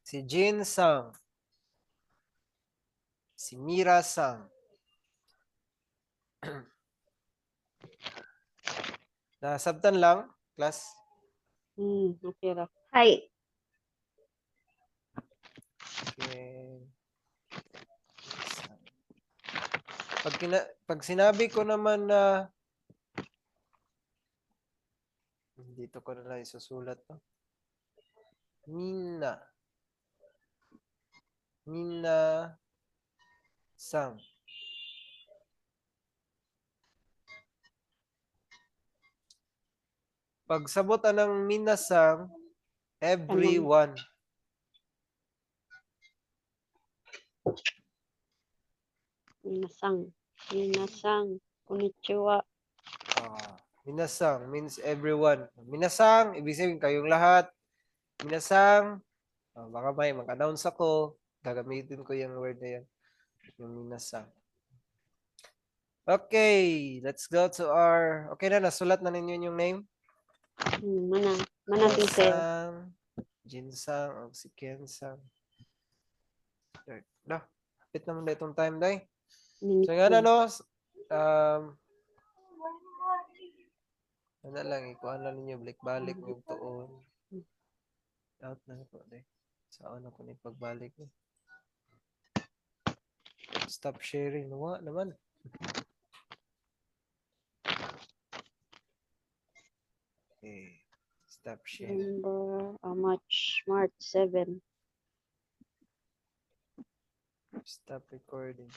Si Jin Sang. Si Mira Sang. Nasabtan lang, class. Okay ra. Hi. Okay. Pag sinabi ko naman na dito ko na lang isusulat to. Mina. Mina Sang. Pag sabot ng minasang, everyone. Minasang. Minasang. Konnichiwa. Minasang means everyone. Minasang, ibig sabihin kayong lahat. Minasang, baka may mag-announce ako. Gagamitin ko yung word na yan. Yung minasang. Okay, let's go to our... Okay na, nasulat na ninyo yung name? Mana. Mana teacher. Sang, Jinsang, o si Kensang. No, hapit naman na itong time, day. So nga na, no? Ano lang, ikuha na ninyo, balik-balik yung tuon. Out na po, day. Saan ako na pagbalik eh. Stop sharing. Nawa naman. Okay. Stop sharing. Number, March 7. Stop recording.